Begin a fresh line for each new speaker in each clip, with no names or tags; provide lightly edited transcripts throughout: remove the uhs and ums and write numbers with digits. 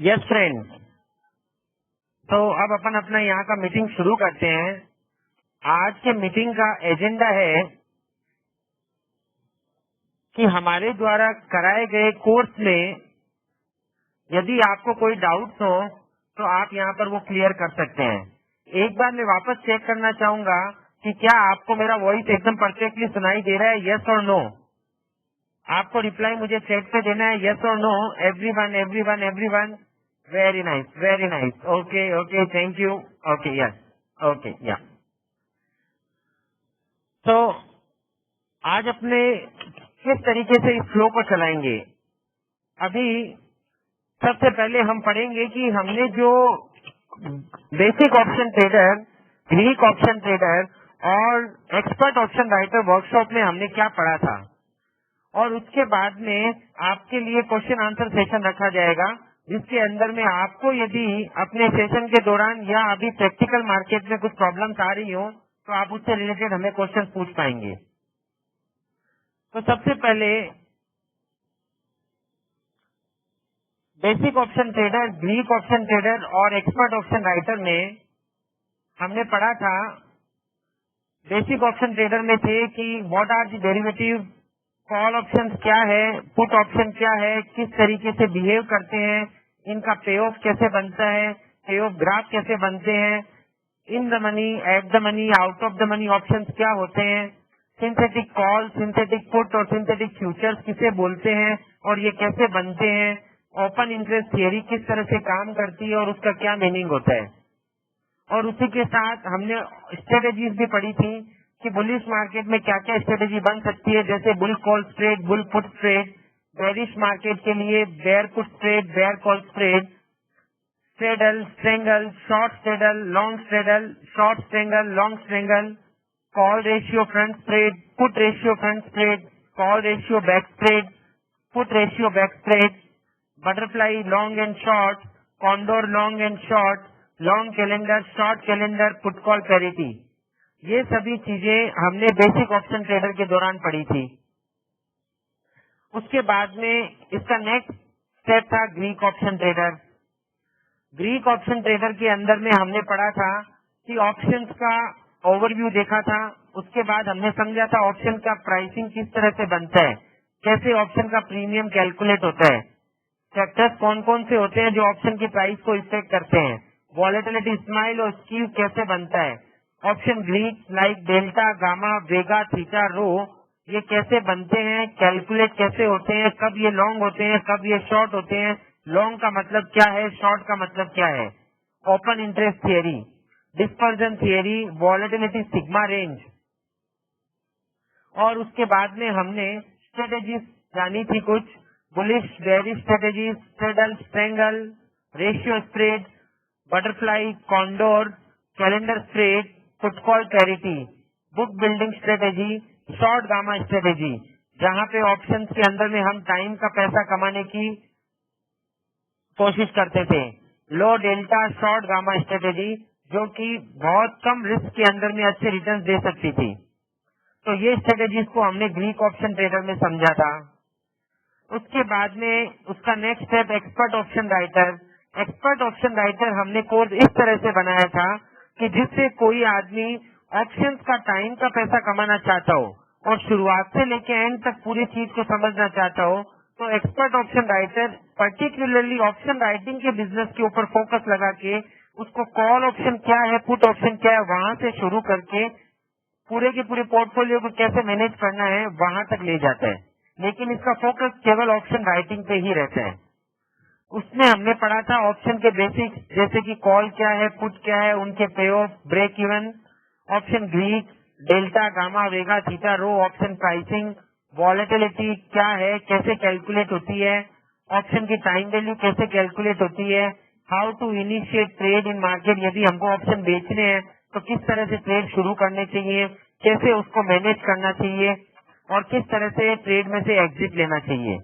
Yes friend, तो अब अपन अपना यहाँ का मीटिंग शुरू करते हैं। आज के मीटिंग का एजेंडा है कि हमारे द्वारा कराए गए कोर्स में यदि आपको कोई डाउट्स हो तो आप यहाँ पर वो क्लियर कर सकते हैं। एक बार मैं वापस चेक करना चाहूंगा कि क्या आपको मेरा वॉइस एकदम परफेक्टली सुनाई दे रहा है, यस और नो। आपको रिप्लाई मुझे चैट पे देना है, यस और no. Everyone everyone everyone, very nice very nice, okay okay, thank you, okay yes, okay yeah. तो आज अपने किस तरीके से इस फ्लो को चलाएंगे। अभी सबसे पहले हम पढ़ेंगे कि हमने जो basic option trader, Greek option trader और एक्सपर्ट ऑप्शन राइटर वर्कशॉप में हमने क्या पढ़ा था, और उसके बाद में आपके लिए क्वेश्चन आंसर सेशन रखा जाएगा, जिसके अंदर में आपको यदि अपने सेशन के दौरान या अभी प्रैक्टिकल मार्केट में कुछ प्रॉब्लम्स आ रही हो तो आप उससे रिलेटेड हमें क्वेश्चन पूछ पाएंगे। तो सबसे पहले basic option trader, Greek option trader और एक्सपर्ट ऑप्शन राइटर में हमने पढ़ा था। बेसिक ऑप्शन ट्रेडर में थे कि what are the derivative, call option क्या है, पुट ऑप्शन क्या है, किस तरीके से बिहेव करते हैं, इनका पे ऑफ कैसे बनता है, पे ऑफ ग्राफ कैसे बनते हैं, in the money, at the money, out of the money options क्या होते हैं, सिंथेटिक कॉल, सिंथेटिक पुट और सिंथेटिक फ्यूचर्स किसे बोलते हैं और ये कैसे बनते हैं, ओपन इंटरेस्ट थियरी किस तरह से काम करती है और उसका क्या मीनिंग होता है। और उसी के साथ हमने स्ट्रेटेजीज भी पढ़ी थी कि बुलिश मार्केट में क्या क्या स्ट्रेटेजी बन सकती है, जैसे bull call spread, bull put spread, bearish market के लिए bear put spread, bear call spread, straddle, strangle, short straddle, long straddle, short strangle, long strangle, call ratio front spread, put ratio front spread, call ratio back spread, put ratio back spread, butterfly long and short, condor long and short, long calendar, short calendar, put call parity. ये सभी चीजें हमने basic option trader के दौरान पढ़ी थी। उसके बाद में इसका नेक्स्ट स्टेप था Greek option trader. Greek option trader के अंदर में हमने पढ़ा था कि ऑप्शंस का ओवरव्यू देखा था। उसके बाद हमने समझा था ऑप्शन का प्राइसिंग किस तरह से बनता है, कैसे ऑप्शन का प्रीमियम कैलकुलेट होता है, फैक्टर्स कौन कौन से होते हैं जो ऑप्शन की प्राइस को इफेक्ट करते हैं, वॉलेटिलिटी, स्माइल और स्क्यू कैसे बनता है, option Greek like delta, gamma, vega, theta, rho ये कैसे बनते हैं, कैलकुलेट कैसे होते हैं, कब ये लॉन्ग होते हैं, कब ये शॉर्ट होते हैं, लॉन्ग का मतलब क्या है, शॉर्ट का मतलब क्या है, open interest theory, dispersion theory, volatility, sigma range. और उसके बाद में हमने स्ट्रेटेजीज जानी थी कुछ, bullish bearish strategies, straddle, strangle, ratio spread, butterfly, condor, calendar spread, put call parity, book building strategy, short gamma strategy, जहां पे ऑप्शंस के अंदर में हम टाइम का पैसा कमाने की कोशिश करते थे, लो डेल्टा शॉर्ट गामा स्ट्रेटेजी जो कि बहुत कम रिस्क के अंदर में अच्छे रिटर्न दे सकती थी। तो ये स्ट्रेटेजीज को हमने ग्रीक ऑप्शन ट्रेडर में समझा था। उसके बाद में उसका next step expert option writer. Expert option writer हमने कोर्स इस तरह से बनाया था कि जिससे कोई आदमी ऑप्शंस का टाइम का पैसा कमाना चाहता हो और शुरुआत से लेके एंड तक पूरी चीज को समझना चाहता हो, तो expert option writer particularly option writing के बिजनेस के ऊपर फोकस लगा के उसको कॉल ऑप्शन क्या है, पुट ऑप्शन क्या है, वहां से शुरू करके पूरे के पूरे पोर्टफोलियो को कैसे मैनेज करना है वहां तक ले जाता है, लेकिन इसका फोकस केवल ऑप्शन राइटिंग पे ही रहता है। उसमें हमने पढ़ा था ऑप्शन के बेसिक्स, जैसे कि कॉल क्या है, पुट क्या है, उनके pay off, break even, option Greek, delta, gamma, vega, theta, rho, option pricing, volatility क्या है, कैसे कैलकुलेट होती है, ऑप्शन की टाइम वैल्यू कैसे कैलकुलेट होती है, how to initiate trade in market, यदि हमको ऑप्शन बेचने हैं तो किस तरह से ट्रेड शुरू करने चाहिए, कैसे उसको मैनेज करना चाहिए और किस तरह से ट्रेड में से एग्जिट लेना चाहिए।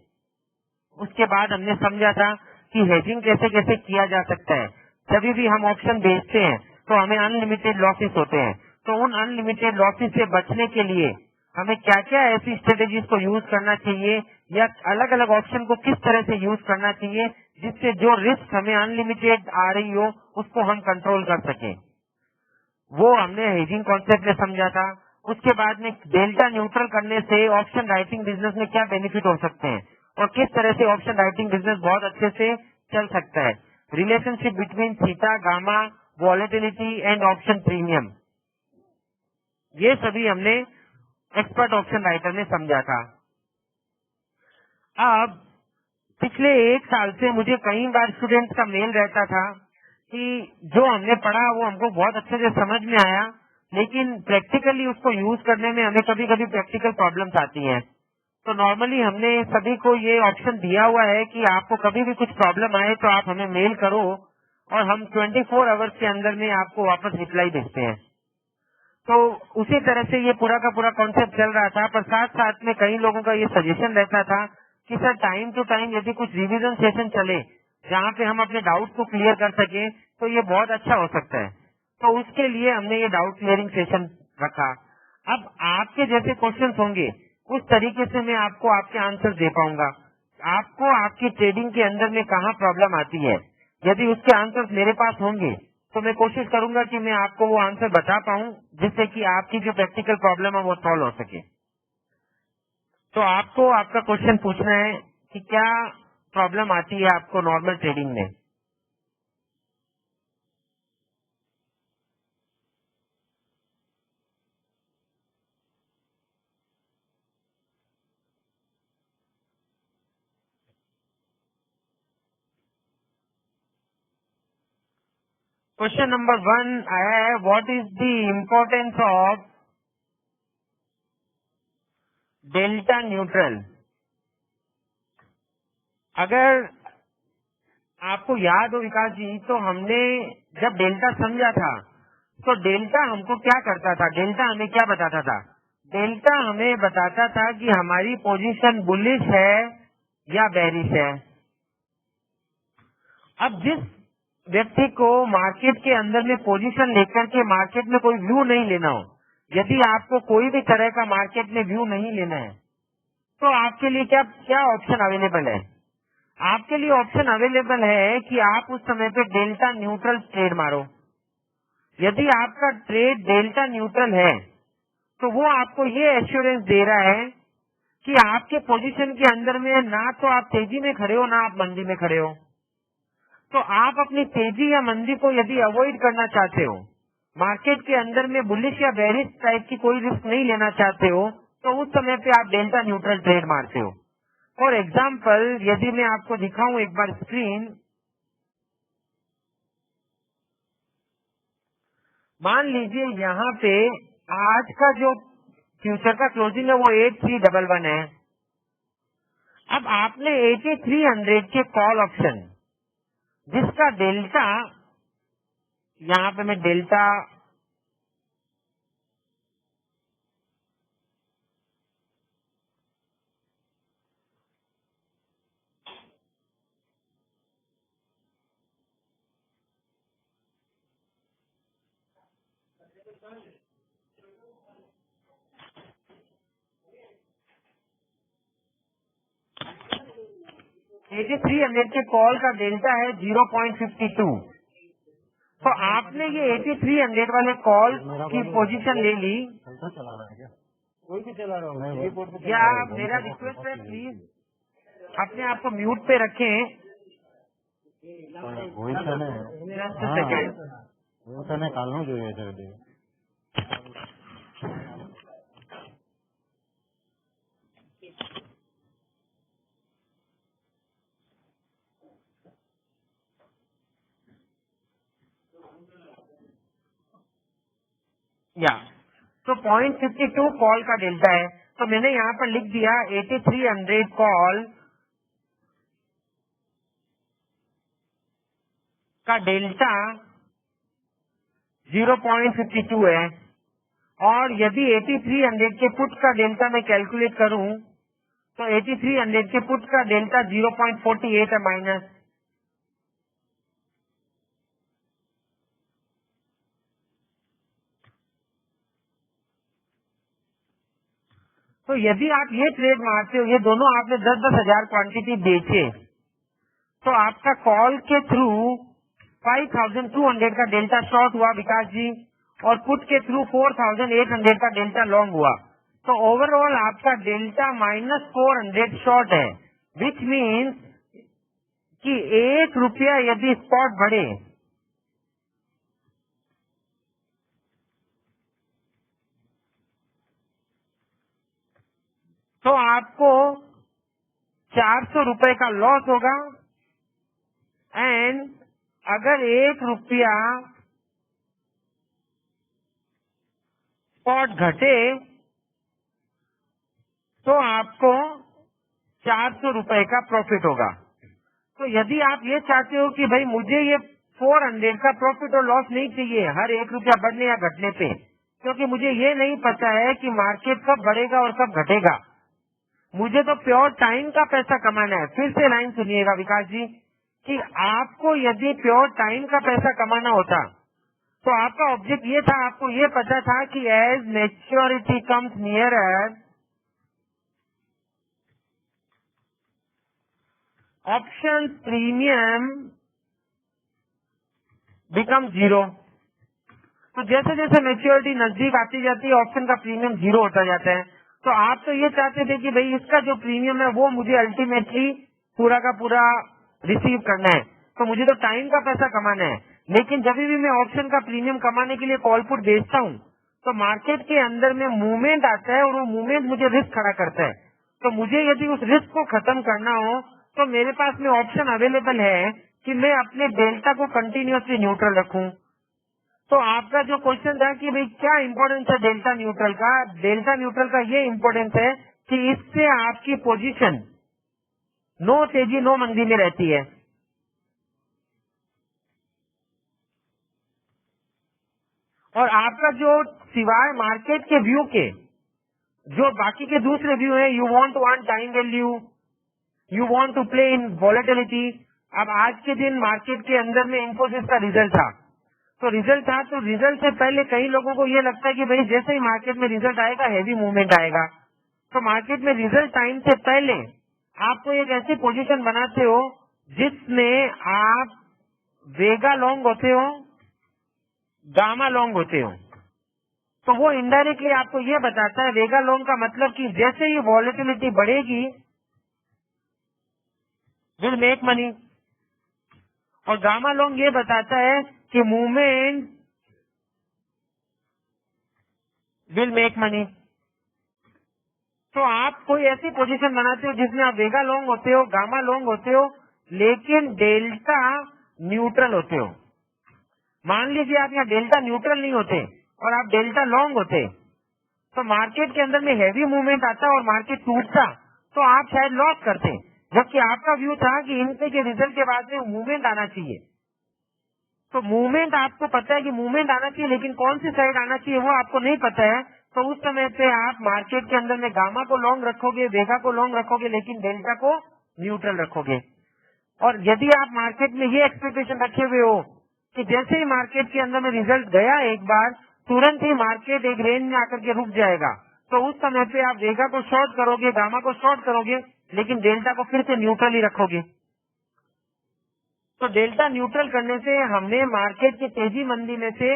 उसके बाद हमने समझा था कि हेजिंग कैसे कैसे किया जा सकता है। जब भी हम ऑप्शन बेचते हैं तो हमें अनलिमिटेड लॉसेस होते हैं, तो उन अनलिमिटेड लॉसेस से बचने के लिए हमें क्या क्या ऐसी स्ट्रेटेजीज को यूज करना चाहिए या अलग अलग ऑप्शन को किस तरह से यूज करना चाहिए जिससे जो रिस्क हमें अनलिमिटेड आ रही हो उसको हम कंट्रोल कर सके। वो हमने हेजिंग कॉन्सेप्ट में समझा था। उसके बाद में डेल्टा न्यूट्रल करने से ऑप्शन राइटिंग बिजनेस में क्या बेनिफिट हो सकते हैं और किस तरह से ऑप्शन राइटिंग बिजनेस बहुत अच्छे से चल सकता है। Relationship between theta, gamma, volatility and option premium, ये सभी हमने एक्सपर्ट ऑप्शन राइटर में समझा था। अब पिछले 1 साल से मुझे कई बार स्टूडेंट्स का मेल रहता था कि जो हमने पढ़ा वो हमको बहुत अच्छे से समझ में आया, लेकिन प्रैक्टिकली उसको यूज करने में हमें कभी कभी प्रैक्टिकल प्रॉब्लम्स आती हैं। तो नॉर्मली हमने सभी को ये ऑप्शन दिया हुआ है कि आपको कभी भी कुछ प्रॉब्लम आए तो आप हमें मेल करो और हम 24 आवर्स के अंदर में आपको वापस रिप्लाई भेजते हैं। तो उसी तरह से ये पूरा का पूरा कॉन्सेप्ट चल रहा था, पर साथ साथ में कई लोगों का ये सजेशन रहता था कि सर टाइम टू टाइम यदि कुछ रिवीजन सेशन चले जहाँ पे हम अपने डाउट को क्लियर कर सके तो ये बहुत अच्छा हो सकता है। तो उसके लिए हमने ये डाउट क्लियरिंग सेशन रखा। अब आपके जैसे क्वेश्चंस होंगे उस तरीके से मैं आपको आपके आंसर दे पाऊंगा। आपको आपकी ट्रेडिंग के अंदर में कहाँ प्रॉब्लम आती है, यदि उसके आंसर्स मेरे पास होंगे तो मैं कोशिश करूंगा कि मैं आपको वो आंसर बता पाऊं जिससे कि आपकी जो प्रैक्टिकल प्रॉब्लम है वो सॉल्व हो सके। तो आपको आपका क्वेश्चन पूछना है कि क्या प्रॉब्लम आती है आपको नॉर्मल ट्रेडिंग में। क्वेश्चन नंबर 1 आया है, what is the importance of delta neutral. अगर आपको याद हो विकास जी, तो हमने जब डेल्टा समझा था तो डेल्टा हमको क्या करता था, डेल्टा हमें क्या बताता था। डेल्टा हमें बताता था कि हमारी पोजीशन बुलिश है या बेरिश है। अब जिस व्यक्ति को मार्केट के अंदर में पोजीशन लेकर के मार्केट में कोई व्यू नहीं लेना हो, यदि आपको कोई भी तरह का मार्केट में व्यू नहीं लेना है तो आपके लिए क्या क्या ऑप्शन अवेलेबल है। आपके लिए ऑप्शन अवेलेबल है कि आप उस समय पे डेल्टा न्यूट्रल ट्रेड मारो। यदि आपका ट्रेड डेल्टा न्यूट्रल है तो वो आपको ये एश्योरेंस दे रहा है कि आपके पोजीशन के अंदर में ना तो आप तेजी में खड़े हो ना आप मंदी में खड़े हो। तो आप अपनी तेजी या मंदी को यदि अवॉइड करना चाहते हो, मार्केट के अंदर में बुलिश या बेरिश टाइप की कोई रिस्क नहीं लेना चाहते हो, तो उस समय पे आप डेल्टा न्यूट्रल ट्रेड मारते हो। फॉर एग्जाम्पल यदि मैं आपको दिखाऊं एक बार स्क्रीन, मान लीजिए यहाँ पे आज का जो फ्यूचर का क्लोजिंग है वो 8311 है। अब आपने 8300 के कॉल ऑप्शन जिसका डेल्टा, यहाँ पे मैं डेल्टा 8300 के कॉल का डेल्टा है 0.52। तो आपने ये 8300 वाले कॉल की पोजीशन ले ली। कोई भी चला रहा हूँ या मेरा रिक्वेस्ट है प्लीज अपने आप को म्यूट पे रखें। जस्ट सेकेंड कालू જોઈએ છે। या तो 0.52 कॉल का डेल्टा है, तो मैंने यहाँ पर लिख दिया 8300 कॉल का डेल्टा 0.52 है। और यदि 8300 के पुट का डेल्टा मैं कैलकुलेट करूं तो 8300 के पुट का डेल्टा 0.48 है माइनस। तो यदि आप ये ट्रेड मारते हो, ये दोनों आपने 10-10 हजार क्वांटिटी बेचे, तो आपका कॉल के थ्रू 5200 का डेल्टा शॉर्ट हुआ विकास जी, और पुट के थ्रू 4800 का डेल्टा लॉन्ग हुआ। तो ओवरऑल आपका डेल्टा -400 शॉर्ट है, विच मीन्स कि 1 रुपया यदि स्पॉट बढ़े तो आपको 400 रुपए का लॉस होगा, एंड अगर 1 रुपया स्पॉट घटे तो आपको 400 रुपए का प्रॉफिट होगा। तो यदि आप ये चाहते हो कि भाई मुझे ये 400 का प्रॉफिट और लॉस नहीं चाहिए हर 1 रुपया बढ़ने या घटने पे, क्योंकि मुझे ये नहीं पता है कि मार्केट कब बढ़ेगा और कब घटेगा, मुझे तो प्योर टाइम का पैसा कमाना है। फिर से लाइन सुनिएगा विकास जी, कि आपको यदि प्योर टाइम का पैसा कमाना होता तो आपका ऑब्जेक्ट ये था, आपको ये पता था कि as maturity comes nearer, option premium become 0। तो जैसे जैसे मैच्योरिटी नजदीक आती जाती है ऑप्शन का प्रीमियम 0 होता जाता है। तो आप तो ये चाहते थे कि भाई इसका जो प्रीमियम है वो मुझे अल्टीमेटली पूरा का पूरा रिसीव करना है, तो मुझे तो टाइम का पैसा कमाना है। लेकिन जब भी मैं ऑप्शन का प्रीमियम कमाने के लिए कॉल पुट बेचता हूँ तो मार्केट के अंदर में मूवमेंट आता है और वो मूवमेंट मुझे रिस्क खड़ा करता है। तो मुझे यदि उस रिस्क को खत्म करना हो तो मेरे पास में ऑप्शन अवेलेबल है कि मैं अपने डेल्टा को कंटिन्यूसली न्यूट्रल रखूं। तो आपका जो क्वेश्चन था कि भाई क्या इम्पोर्टेंस है डेल्टा न्यूट्रल का, डेल्टा न्यूट्रल का ये इम्पोर्टेंस है कि इससे आपकी पोजीशन नो तेजी नो मंदी में रहती है। और आपका जो सिवाय मार्केट के व्यू के जो बाकी के दूसरे व्यू है, you want to earn time value, you want to play in volatility. अब आज के दिन मार्केट के अंदर में इन्फोसिस का रिजल्ट था, तो रिजल्ट से पहले कई लोगों को ये लगता है कि भाई जैसे ही मार्केट में रिजल्ट आएगा हैवी मूवमेंट आएगा। तो मार्केट में रिजल्ट टाइम से पहले आपको एक ऐसी पोजीशन बनाते हो जिसमें आप वेगा लॉन्ग होते हो, गामा लॉन्ग होते हो। तो वो इनडायरेक्टली आपको ये बताता है, वेगा लॉन्ग का मतलब कि जैसे ही वॉलेटिलिटी बढ़ेगी विल मेक मनी, और गामा लॉन्ग ये बताता है कि मूवमेंट विल मेक मनी। तो आप कोई ऐसी पोजीशन बनाते हो जिसमें आप वेगा लॉन्ग होते हो, गामा लॉन्ग होते हो, लेकिन डेल्टा न्यूट्रल होते हो। मान लीजिए आप यहाँ डेल्टा न्यूट्रल नहीं होते और आप डेल्टा लॉन्ग होते, तो मार्केट के अंदर में हैवी मूवमेंट आता और मार्केट टूटता तो आप शायद लॉस करते, जबकि आपका व्यू था कि इनसे के रिजल्ट के बाद में मूवमेंट आना चाहिए। तो मूवमेंट आपको पता है कि मूवमेंट आना चाहिए, लेकिन कौन सी साइड आना चाहिए वो आपको नहीं पता है। तो उस समय पे आप मार्केट के अंदर में गामा को लॉन्ग रखोगे, वेगा को लॉन्ग रखोगे, लेकिन डेल्टा को न्यूट्रल रखोगे। और यदि आप मार्केट में ये एक्सपेक्टेशन रखे हुए हो कि जैसे ही मार्केट के अंदर में रिजल्ट गया एक बार, तुरंत ही मार्केट एक रेंज में आकर के रुक जाएगा, तो उस समय पे आप वेगा को शॉर्ट करोगे, गामा को शॉर्ट करोगे, लेकिन डेल्टा को फिर से न्यूट्रल ही रखोगे। तो डेल्टा न्यूट्रल करने से हमें मार्केट की तेजी मंदी में से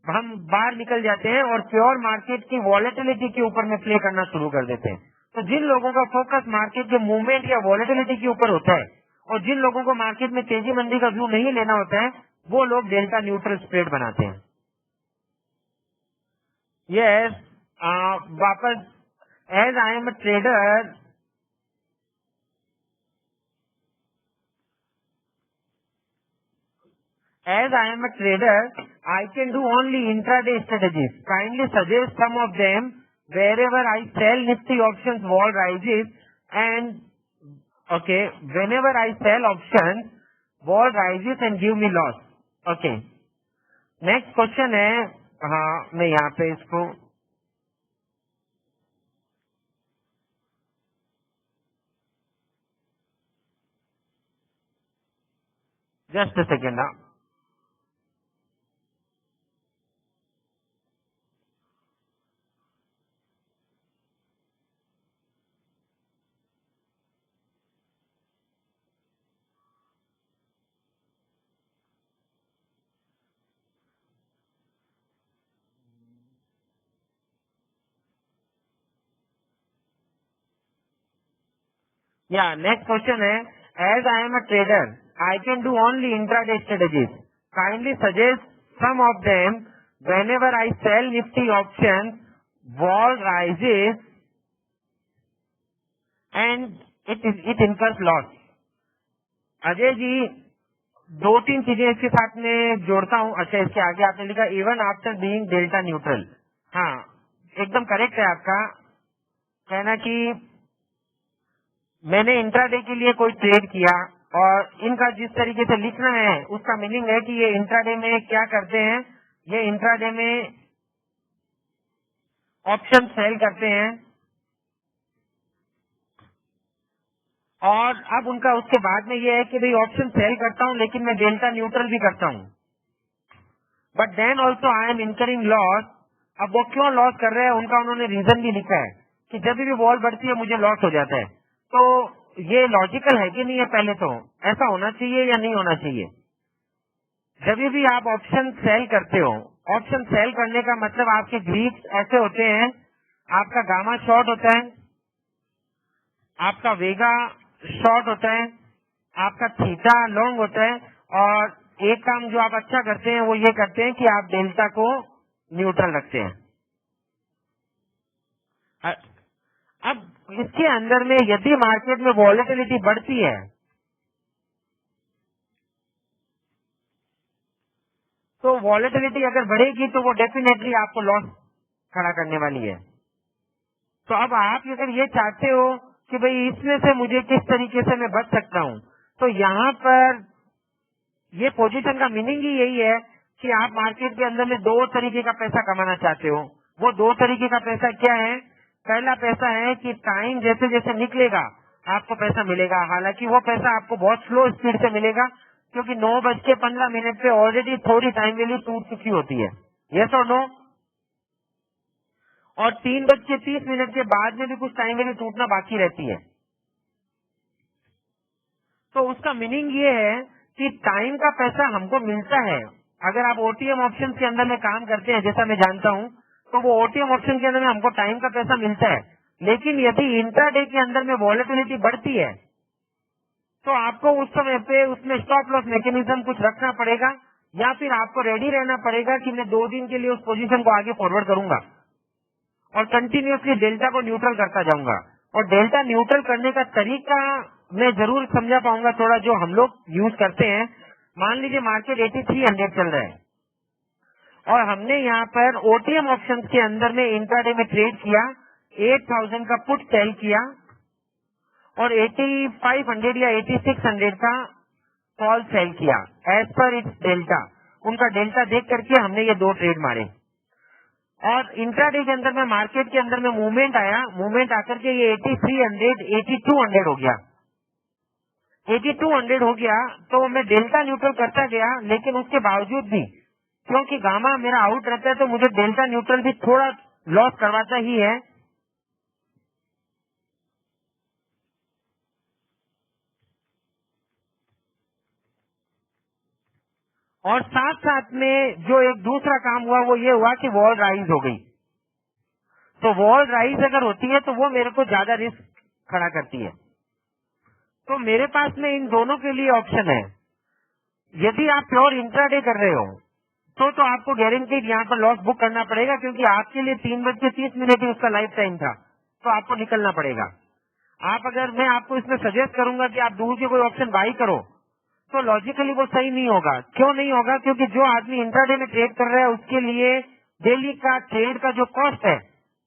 हम बाहर निकल जाते हैं और प्योर मार्केट की वॉलेटिलिटी के ऊपर में प्ले करना शुरू कर देते हैं। तो जिन लोगों का फोकस मार्केट के मूवमेंट या वॉलेटिलिटी के ऊपर होता है और जिन लोगों को मार्केट में तेजी मंदी का व्यू नहीं लेना होता है, वो लोग डेल्टा न्यूट्रल स्प्रेड बनाते हैं। यस, वापस, as I am a trader, as I am a trader, I can do only intraday strategies. Kindly suggest some of them. Wherever I sell Nifty options, vol rises, and okay, whenever I sell options, vol rises and give me loss. Okay. Next question है, हाँ मैं यहाँ पे इसको just a second ना। या next question है, as I am a trader I can do only intraday strategies, kindly suggest some of them whenever I sell Nifty option vol rises and it incurs loss. Ajay ji, दो तीन चीजें इसके साथ में जोड़ता हूँ। अच्छा, इसके आगे आपने लिखा even after being delta neutral. हाँ, एकदम करेक्ट है आपका कहना कि मैंने इंट्राडे के लिए कोई ट्रेड किया और इनका जिस तरीके से लिखना है उसका मीनिंग है कि ये इंट्राडे में क्या करते हैं, ये इंट्राडे में ऑप्शन सेल करते हैं और अब उनका उसके बाद में ये है कि भाई ऑप्शन सेल करता हूँ लेकिन मैं डेल्टा न्यूट्रल भी करता हूँ, but then also I am incurring loss. अब वो क्यों लॉस कर रहे हैं उनका उन्होंने रीजन भी लिखा है कि जब भी वॉल बढ़ती है मुझे लॉस हो जाता है। तो ये लॉजिकल है कि नहीं है, पहले तो ऐसा होना चाहिए या नहीं होना चाहिए? जब भी आप ऑप्शन सेल करते हो, ऑप्शन सेल करने का मतलब आपके ग्रीक्स ऐसे होते हैं, आपका गामा शॉर्ट होता है, आपका वेगा शॉर्ट होता है, आपका थीटा लॉन्ग होता है, और एक काम जो आप अच्छा करते हैं वो ये करते हैं कि आप डेल्टा को न्यूट्रल रखते हैं। अब इसके अंदर में यदि मार्केट में वॉलेटिलिटी बढ़ती है तो वॉलेटिलिटी अगर बढ़ेगी तो वो डेफिनेटली आपको लॉस खड़ा करने वाली है। तो अब आप अगर ये चाहते हो कि भाई इसमें से मुझे किस तरीके से मैं बच सकता हूँ, तो यहाँ पर ये पोजीशन का मीनिंग ही यही है कि आप मार्केट के अंदर में दो तरीके का पैसा कमाना चाहते हो। वो दो तरीके का पैसा क्या है? पहला पैसा है कि टाइम जैसे जैसे निकलेगा आपको पैसा मिलेगा, हालांकि वो पैसा आपको बहुत स्लो स्पीड से मिलेगा क्योंकि 9:15 पे ऑलरेडी थोड़ी टाइम वैल्यू टूट चुकी होती है, यस और नो? और 3:30 के बाद में भी कुछ टाइम वैल्यू टूटना बाकी रहती है। तो उसका मीनिंग ये है कि टाइम का पैसा हमको मिलता है। अगर आप ओटीएम ऑप्शन के अंदर में काम करते हैं, जैसा मैं जानता हूँ, तो वो ओटीएम ऑप्शन के अंदर में हमको टाइम का पैसा मिलता है। लेकिन यदि इंट्राडे के अंदर में वॉलेटिलिटी बढ़ती है तो आपको उस समय पे उसमें स्टॉप लॉस मैकेनिज्म कुछ रखना पड़ेगा, या फिर आपको रेडी रहना पड़ेगा कि मैं 2 दिन के लिए उस पोजीशन को आगे फॉरवर्ड करूंगा और कंटिन्यूअसली डेल्टा को न्यूट्रल करता जाऊंगा। और डेल्टा न्यूट्रल करने का तरीका मैं जरूर समझा पाऊंगा थोड़ा, जो हम लोग यूज करते हैं। मान लीजिए मार्केट 8300 चल रहा है और हमने यहाँ पर ओटीएम ऑप्शंस के अंदर में इंट्राडे में ट्रेड किया, 8000 का पुट सेल किया और 8500 या 8600 का कॉल सेल किया एज पर इट्स डेल्टा। उनका डेल्टा देख करके हमने ये दो ट्रेड मारे और इंट्राडे के अंदर में मार्केट के अंदर में मूवमेंट आया, मूवमेंट आकर के ये 8300 8200 हो गया, 8200 हो गया। तो मैं डेल्टा न्यूट्रल करता गया, लेकिन उसके बावजूद भी क्योंकि गामा मेरा आउट रहता है तो मुझे डेल्टा न्यूट्रल भी थोड़ा लॉस करवाता ही है। और साथ साथ में जो एक दूसरा काम हुआ वो ये हुआ कि वॉल राइज हो गई। तो वॉल राइज अगर होती है तो वो मेरे को ज्यादा रिस्क खड़ा करती है। तो मेरे पास में इन दोनों के लिए ऑप्शन है। यदि आप प्योर इंट्राडे कर रहे हो तो आपको गारंटीड यहाँ पर लॉस बुक करना पड़ेगा, क्योंकि आपके लिए 3:30 ही उसका लाइफ टाइम था, तो आपको निकलना पड़ेगा। आप अगर मैं आपको इसमें सजेस्ट करूंगा कि आप दूर के कोई ऑप्शन बाई करो तो लॉजिकली वो सही नहीं होगा। क्यों नहीं होगा? क्योंकि जो आदमी इंट्राडे में ट्रेड कर रहा है उसके लिए डेली का ट्रेड का जो कॉस्ट है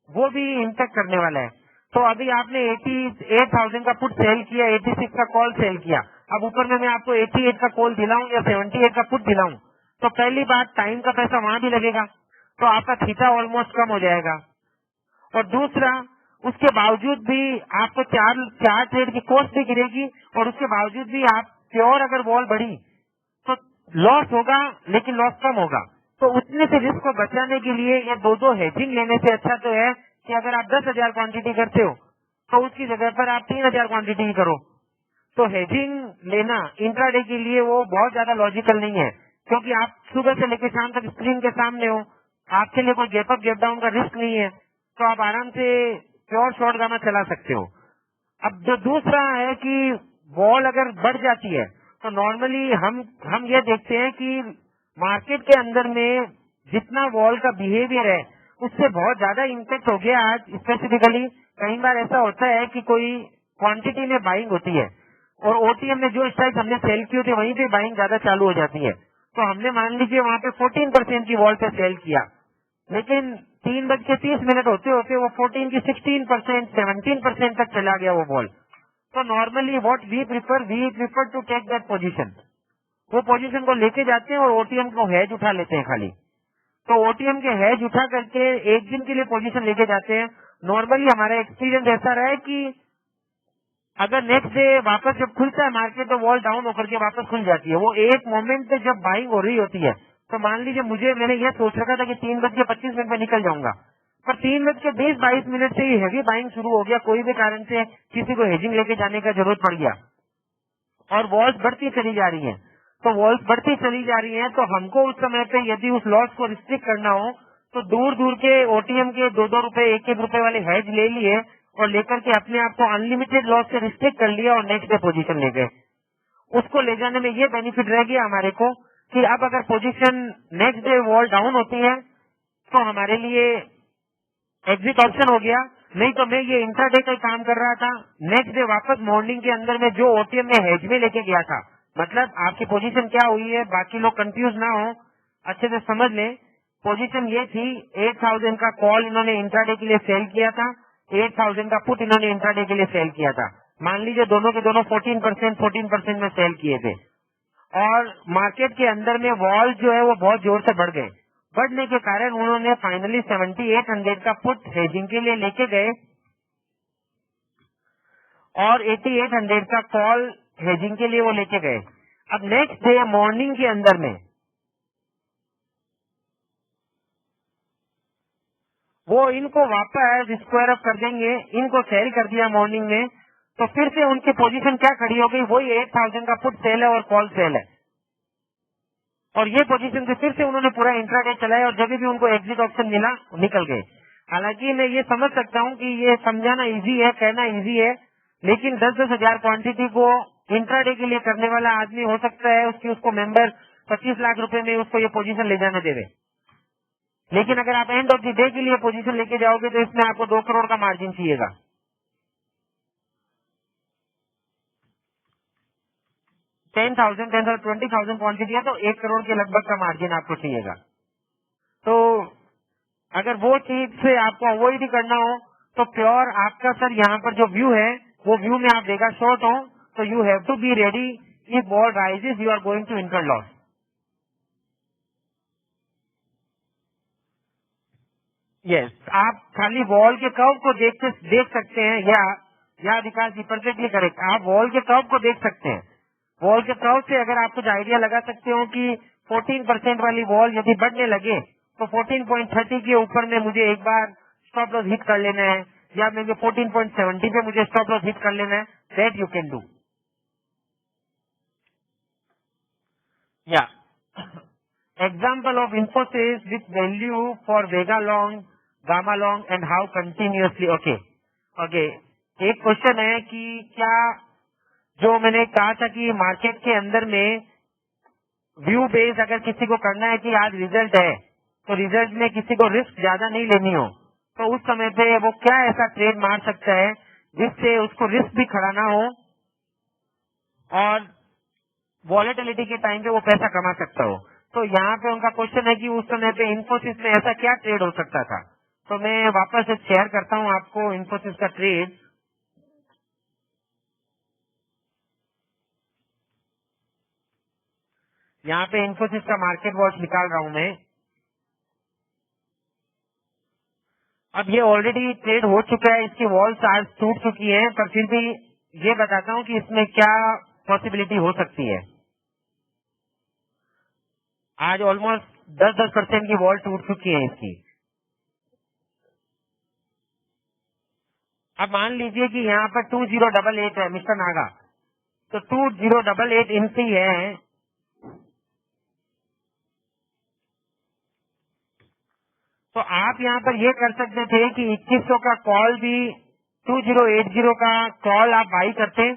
वो भी इम्पैक्ट करने वाला है। तो अभी आपने 88,000 का पुट सेल किया, 86 का कॉल सेल किया, अब ऊपर में मैं आपको 88 का कॉल दिलाऊं या 78 का पुट दिलाऊं, तो पहली बात टाइम का पैसा वहां भी लगेगा, तो आपका थीटा ऑलमोस्ट कम हो जाएगा। और दूसरा, उसके बावजूद भी आपको चार ट्रेड की कॉस्ट भी गिरेगी और उसके बावजूद भी आप प्योर अगर वॉल बढ़ी तो लॉस होगा, लेकिन लॉस कम होगा। तो उसमें से रिस्क को बचाने के लिए ये दो हेजिंग लेने से अच्छा तो है कि अगर आप 10,000 क्वांटिटी करते हो तो उसकी जगह पर आप 3,000 क्वांटिटी ही करो। तो हेजिंग लेना इंट्राडे के लिए वो बहुत ज्यादा लॉजिकल नहीं है, क्योंकि आप सुबह से लेकर शाम तक स्क्रीन के सामने हो, आपके लिए कोई गैप अप गैप डाउन का रिस्क नहीं है, तो आप आराम से प्योर शॉर्ट गामा चला सकते हो। अब जो दूसरा है कि वॉल अगर बढ़ जाती है तो नॉर्मली हम ये देखते हैं कि मार्केट के अंदर में जितना वॉल का बिहेवियर है उससे बहुत ज्यादा इम्पैक्ट हो गया आज। स्पेसिफिकली कई बार ऐसा होता है कि कोई क्वांटिटी में बाइंग होती है और ओटीएम में जो स्ट्राइक हमने सेल की होती है वहीं पे बाइंग ज्यादा चालू हो जाती है। तो हमने मान लीजिए वहाँ पे 14% की वॉल पे सेल किया, लेकिन 3:30 होते होते वो 14 की 16%, 17% तक चला गया वो वॉल। तो normally what we prefer to take that position. वो पोजीशन को लेके जाते हैं और ओटीएम को हैज उठा लेते हैं खाली। तो ओटीएम के हैज उठा करके एक दिन के लिए पोजीशन लेके जाते हैं। नॉर्मली हमारा एक्सपीरियंस ऐसा रहा है कि अगर नेक्स्ट डे वापस जब खुलता है मार्केट तो वॉल डाउन होकर के वापस खुल जाती है। वो एक मोमेंट पे जब बाइंग हो रही होती है तो मान लीजिए मैंने ये सोच रखा था कि 3:25 में निकल जाऊंगा, पर 3:20-22 से ही हैवी बाइंग शुरू हो गया। कोई भी कारण से किसी को हेजिंग लेके जाने का जरूरत पड़ गया और वॉल्स बढ़ती चली जा रही है। तो वॉल्स बढ़ती चली जा रही है तो हमको उस समय पे यदि उस लॉस को रिस्ट्रिक्ट करना हो तो दूर दूर के ओटीएम के 2-2 रुपए 1-1 रुपए वाले हैज ले लिए और लेकर के अपने आप को अनलिमिटेड लॉस से रिस्ट्रिक्ट कर लिया और नेक्स्ट डे पोजीशन ले गए। उसको ले जाने में ये बेनिफिट रह गया हमारे को कि अब अगर position next day wall down होती है तो हमारे लिए एग्जिट ऑप्शन हो गया। नहीं तो मैं ये इंट्राडे का काम कर रहा था, नेक्स्ट डे वापस मॉर्निंग के अंदर में जो ओटीएम में हेज में लेके गया था। मतलब आपकी पोजीशन क्या हुई है, बाकी लोग कंफ्यूज ना हो, अच्छे से समझ लें। पोजीशन ये थी 8,000 का कॉल इन्होंने इंट्राडे के लिए सेल किया था, 8,000 का पुट इन्होंने इंट्राडे के लिए सेल किया था। मान लीजिए दोनों के दोनों 14% में सेल किए थे और मार्केट के अंदर में वॉल जो है वो बहुत जोर से बढ़ गए। बढ़ने के कारण उन्होंने फाइनली 7800 का पुट हेजिंग के लिए लेके गए और 8800 का कॉल हेजिंग के लिए वो लेके गए। अब नेक्स्ट डे मॉर्निंग के अंदर में वो इनको वापस स्क्वायर अप कर देंगे, इनको सेल कर दिया मॉर्निंग में, तो फिर से उनकी पोजीशन क्या खड़ी हो गई, वही 8000 का पुट सेल है और कॉल सेल है और ये पोजीशन से फिर से उन्होंने पूरा इंट्राडे चलाया और जब भी उनको एग्जिट ऑप्शन मिला निकल गए। हालांकि मैं ये समझ सकता हूँ कि ये समझाना इजी है, कहना इजी है, लेकिन 10-10 हजार क्वांटिटी को इंट्राडे के लिए करने वाला आदमी हो सकता है उसको मेंबर 25 लाख रुपए में उसको ये पोजीशन ले जाने देवे। लेकिन अगर आप एंड ऑफ द डे के लिए पोजीशन लेके जाओगे तो इसमें आपको 2 करोड़ का मार्जिन चाहिएगा। 20,000 क्वांटिटी है तो 1 करोड़ के लगभग का मार्जिन आपको चाहिएगा। तो अगर वो चीज से आपको अवॉइड ही करना हो तो प्योर आपका सर यहाँ पर जो व्यू है वो व्यू में आप देखा शॉर्ट हो तो you have to be ready, if vol rises you are going to incur loss. Yes, आप खाली वॉल के कर्व को देख सकते हैं या विकास जी परफेक्टली करेक्ट, आप वॉल के कर्व को देख सकते हैं। वॉल के कर्व से अगर आप कुछ आइडिया लगा सकते हो कि 14% वाली वॉल यदि बढ़ने लगे तो 14.30 के ऊपर में मुझे एक बार स्टॉप लॉस हिट कर लेना है या मुझे 14.70 पे मुझे स्टॉप लॉस हिट कर लेना है, दैट यू कैन डू। या example of Infosys with value for Vega long, Gamma long and how continuously। okay okay एक क्वेश्चन है कि क्या जो मैंने कहा था कि मार्केट के अंदर में व्यू बेस्ड अगर किसी को करना है कि आज रिजल्ट है तो रिजल्ट में किसी को रिस्क ज्यादा नहीं लेनी हो तो उस समय पे वो क्या ऐसा ट्रेड मार सकता है जिससे उसको रिस्क भी खड़ा ना हो और वॉलेटिलिटी के टाइम पे वो पैसा कमा सकता हो। तो यहाँ पे उनका क्वेश्चन है कि उस समय पे इन्फोसिस में ऐसा क्या ट्रेड हो सकता था। तो मैं वापस से शेयर करता हूँ आपको इन्फोसिस का ट्रेड। यहाँ पे इन्फोसिस का मार्केट वॉच निकाल रहा हूँ मैं। अब ये ऑलरेडी ट्रेड हो चुका है, इसकी वॉल्स आज टूट चुकी है, पर फिर भी ये बताता हूँ कि इसमें क्या पॉसिबिलिटी हो सकती है। आज ऑलमोस्ट 10% की वॉल टूट चुकी है इसकी। अब मान लीजिए कि यहाँ पर 2088 है मिस्टर नागा, तो 2088 इंची है, तो आप यहाँ पर ये कर सकते थे कि 2100 का कॉल भी 2080 का कॉल आप बाई करते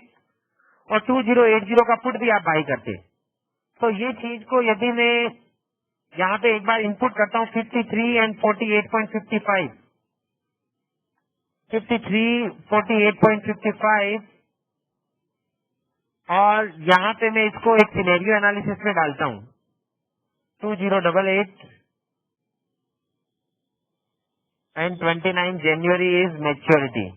और 2080 का पुट भी आप बाई करते। तो ये चीज को यदि मैं यहाँ पे एक बार इनपुट करता हूँ 53 एंड 48.55, 53, 48.55, और यहाँ पे मैं इसको एक सिनेरियो एनालिसिस में डालता हूँ 2088 and 29 January is maturity.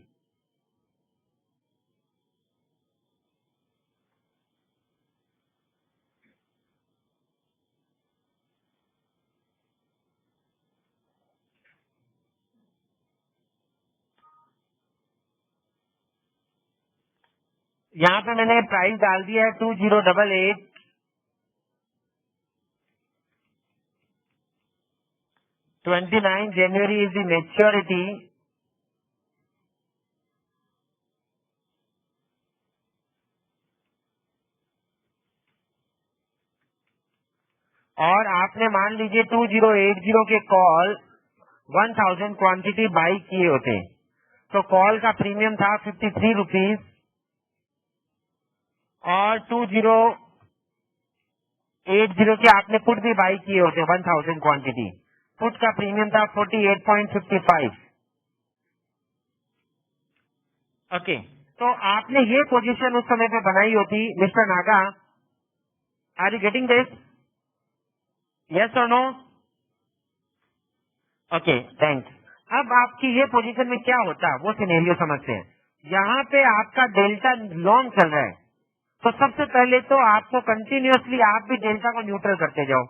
यहाँ पे मैंने प्राइस डाल दिया है 2088, 29 January is the maturity, और आपने मान लीजिए 2080 के कॉल 1000 क्वांटिटी बाई किए होते, तो कॉल का प्रीमियम था 53 रुपीज, और 2080 के आपने पुट भी बाई किए होते 1000 क्वांटिटी, पुट का प्रीमियम था 48.55। ओके, तो आपने ये पोजीशन उस समय पे बनाई होती mister Naga. Are you getting this? Yes और नो? Okay, thanks. अब आपकी ये पोजीशन में क्या होता है वो सिनेरियो समझते हैं। यहाँ पे आपका डेल्टा लॉन्ग चल रहा है, तो सबसे पहले तो आपको कंटिन्यूअसली आप भी डेल्टा को न्यूट्रल करते जाओ।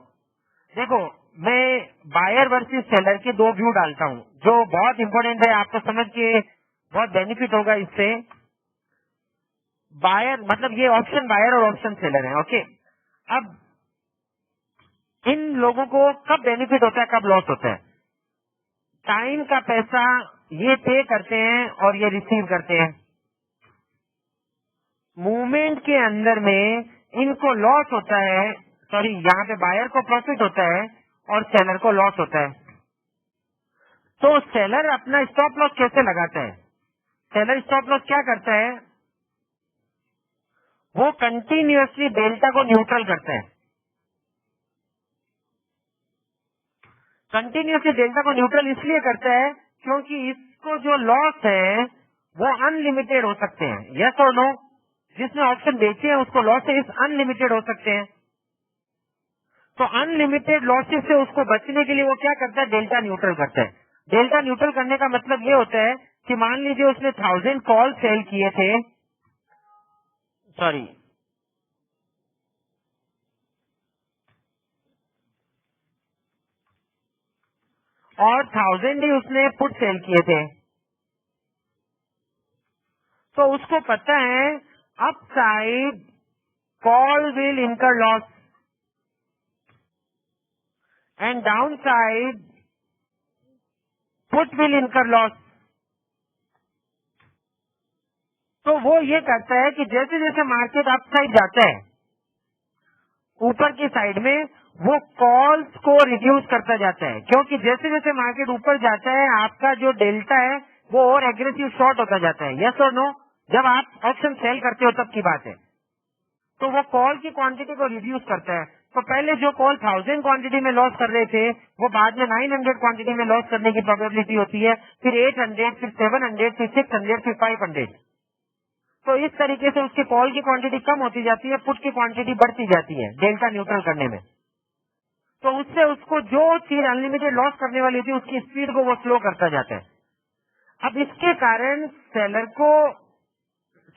देखो, मैं बायर वर्सेस सेलर के दो व्यू डालता हूँ जो बहुत इंपॉर्टेंट है, आपको समझ के बहुत बेनिफिट होगा इससे। बायर मतलब ये ऑप्शन बायर और ऑप्शन सेलर है। ओके, अब इन लोगों को कब बेनिफिट होता है, कब लॉस होता है? टाइम का पैसा ये पे करते हैं और ये रिसीव करते हैं। मूवमेंट के अंदर में इनको लॉस होता है, सॉरी यहाँ पे बायर को प्रॉफिट होता है और सेलर को लॉस होता है। तो सेलर अपना स्टॉप लॉस कैसे लगाता है? सेलर स्टॉप लॉस क्या करता है? वो कंटिन्यूअसली डेल्टा को न्यूट्रल करता है। कंटिन्यूअसली डेल्टा को न्यूट्रल इसलिए करता है क्योंकि इसको जो लॉस है वो अनलिमिटेड हो सकते हैं। यस और नो? जिसने ऑप्शन बेचे हैं उसको लॉसेस अनलिमिटेड हो सकते हैं। तो अनलिमिटेड लॉसेस से उसको बचने के लिए वो क्या करता है? डेल्टा न्यूट्रल करता है। डेल्टा न्यूट्रल करने का मतलब ये होता है कि मान लीजिए उसने 1000 कॉल सेल किए थे, सॉरी और 1000 ही उसने पुट सेल किए थे, तो उसको पता है अपसाइड कॉल विल इनकर loss and downside put will इनकर लॉस। तो वो ये करता है कि जैसे जैसे मार्केट अपसाइड जाता है ऊपर की साइड में, वो कॉल्स को रिड्यूस करता जाता है, क्योंकि जैसे जैसे मार्केट ऊपर जाता है आपका जो डेल्टा है वो और एग्रेसिव शॉर्ट होता जाता है। यस और नो? जब आप ऑप्शन सेल करते हो तब की बात है। तो वो कॉल की क्वांटिटी को रिड्यूस करता है। तो पहले जो कॉल 1000 क्वांटिटी में लॉस कर रहे थे वो बाद में 900 क्वांटिटी में लॉस करने की प्रोबेबिलिटी होती है, फिर 800, फिर 700, फिर 600, फिर 500। तो इस तरीके से उसकी कॉल की क्वांटिटी कम होती जाती है, पुट की क्वांटिटी बढ़ती जाती है डेल्टा न्यूट्रल करने में। तो उससे उसको जो चीज अनलिमिटेड लॉस करने वाली थी उसकी स्पीड को वो स्लो करता जाता है। अब इसके कारण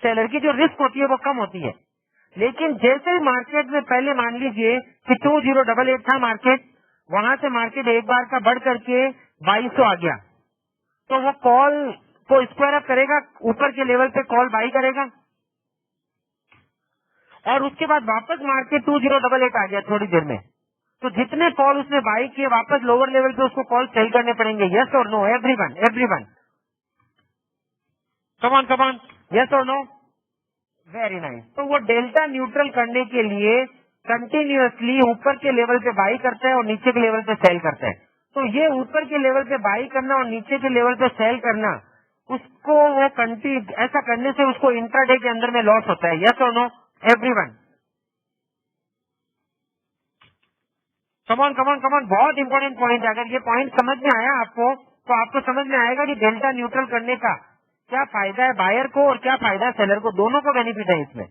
सेलर की जो रिस्क होती है वो कम होती है। लेकिन जैसे मार्केट में पहले मान लीजिए कि 2088 था मार्केट, वहां से मार्केट एक बार का बढ़ करके 2200 आ गया, तो वो कॉल को स्क्वायर अप करेगा, ऊपर के लेवल पे कॉल बाई करेगा, और उसके बाद वापस मार्केट 2088 आ गया थोड़ी देर में। तो जितने कॉल उसने बाई किए वापस लोअर लेवल पे उसको कॉल सेल करने पड़ेंगे। यस और नो? एवरीवन, एवरीवन, कमान कमान, यस और नो? Very nice. तो वो डेल्टा न्यूट्रल करने के लिए कंटिन्यूअसली ऊपर के लेवल पे बाई करता है और नीचे के लेवल पे सेल करता है। तो ये ऊपर के लेवल पे बाई करना और नीचे के लेवल पे सेल करना उसको वो ऐसा करने से उसको इंट्राडे के अंदर में लॉस होता है। यस और no everyone? Come on come on come on, बहुत इंपॉर्टेंट पॉइंट है। अगर ये पॉइंट समझ में आया आपको तो आपको समझ में आएगा कि डेल्टा न्यूट्रल करने का क्या फायदा है बायर को और क्या फायदा है सेलर को, दोनों को बेनिफिट है इसमें।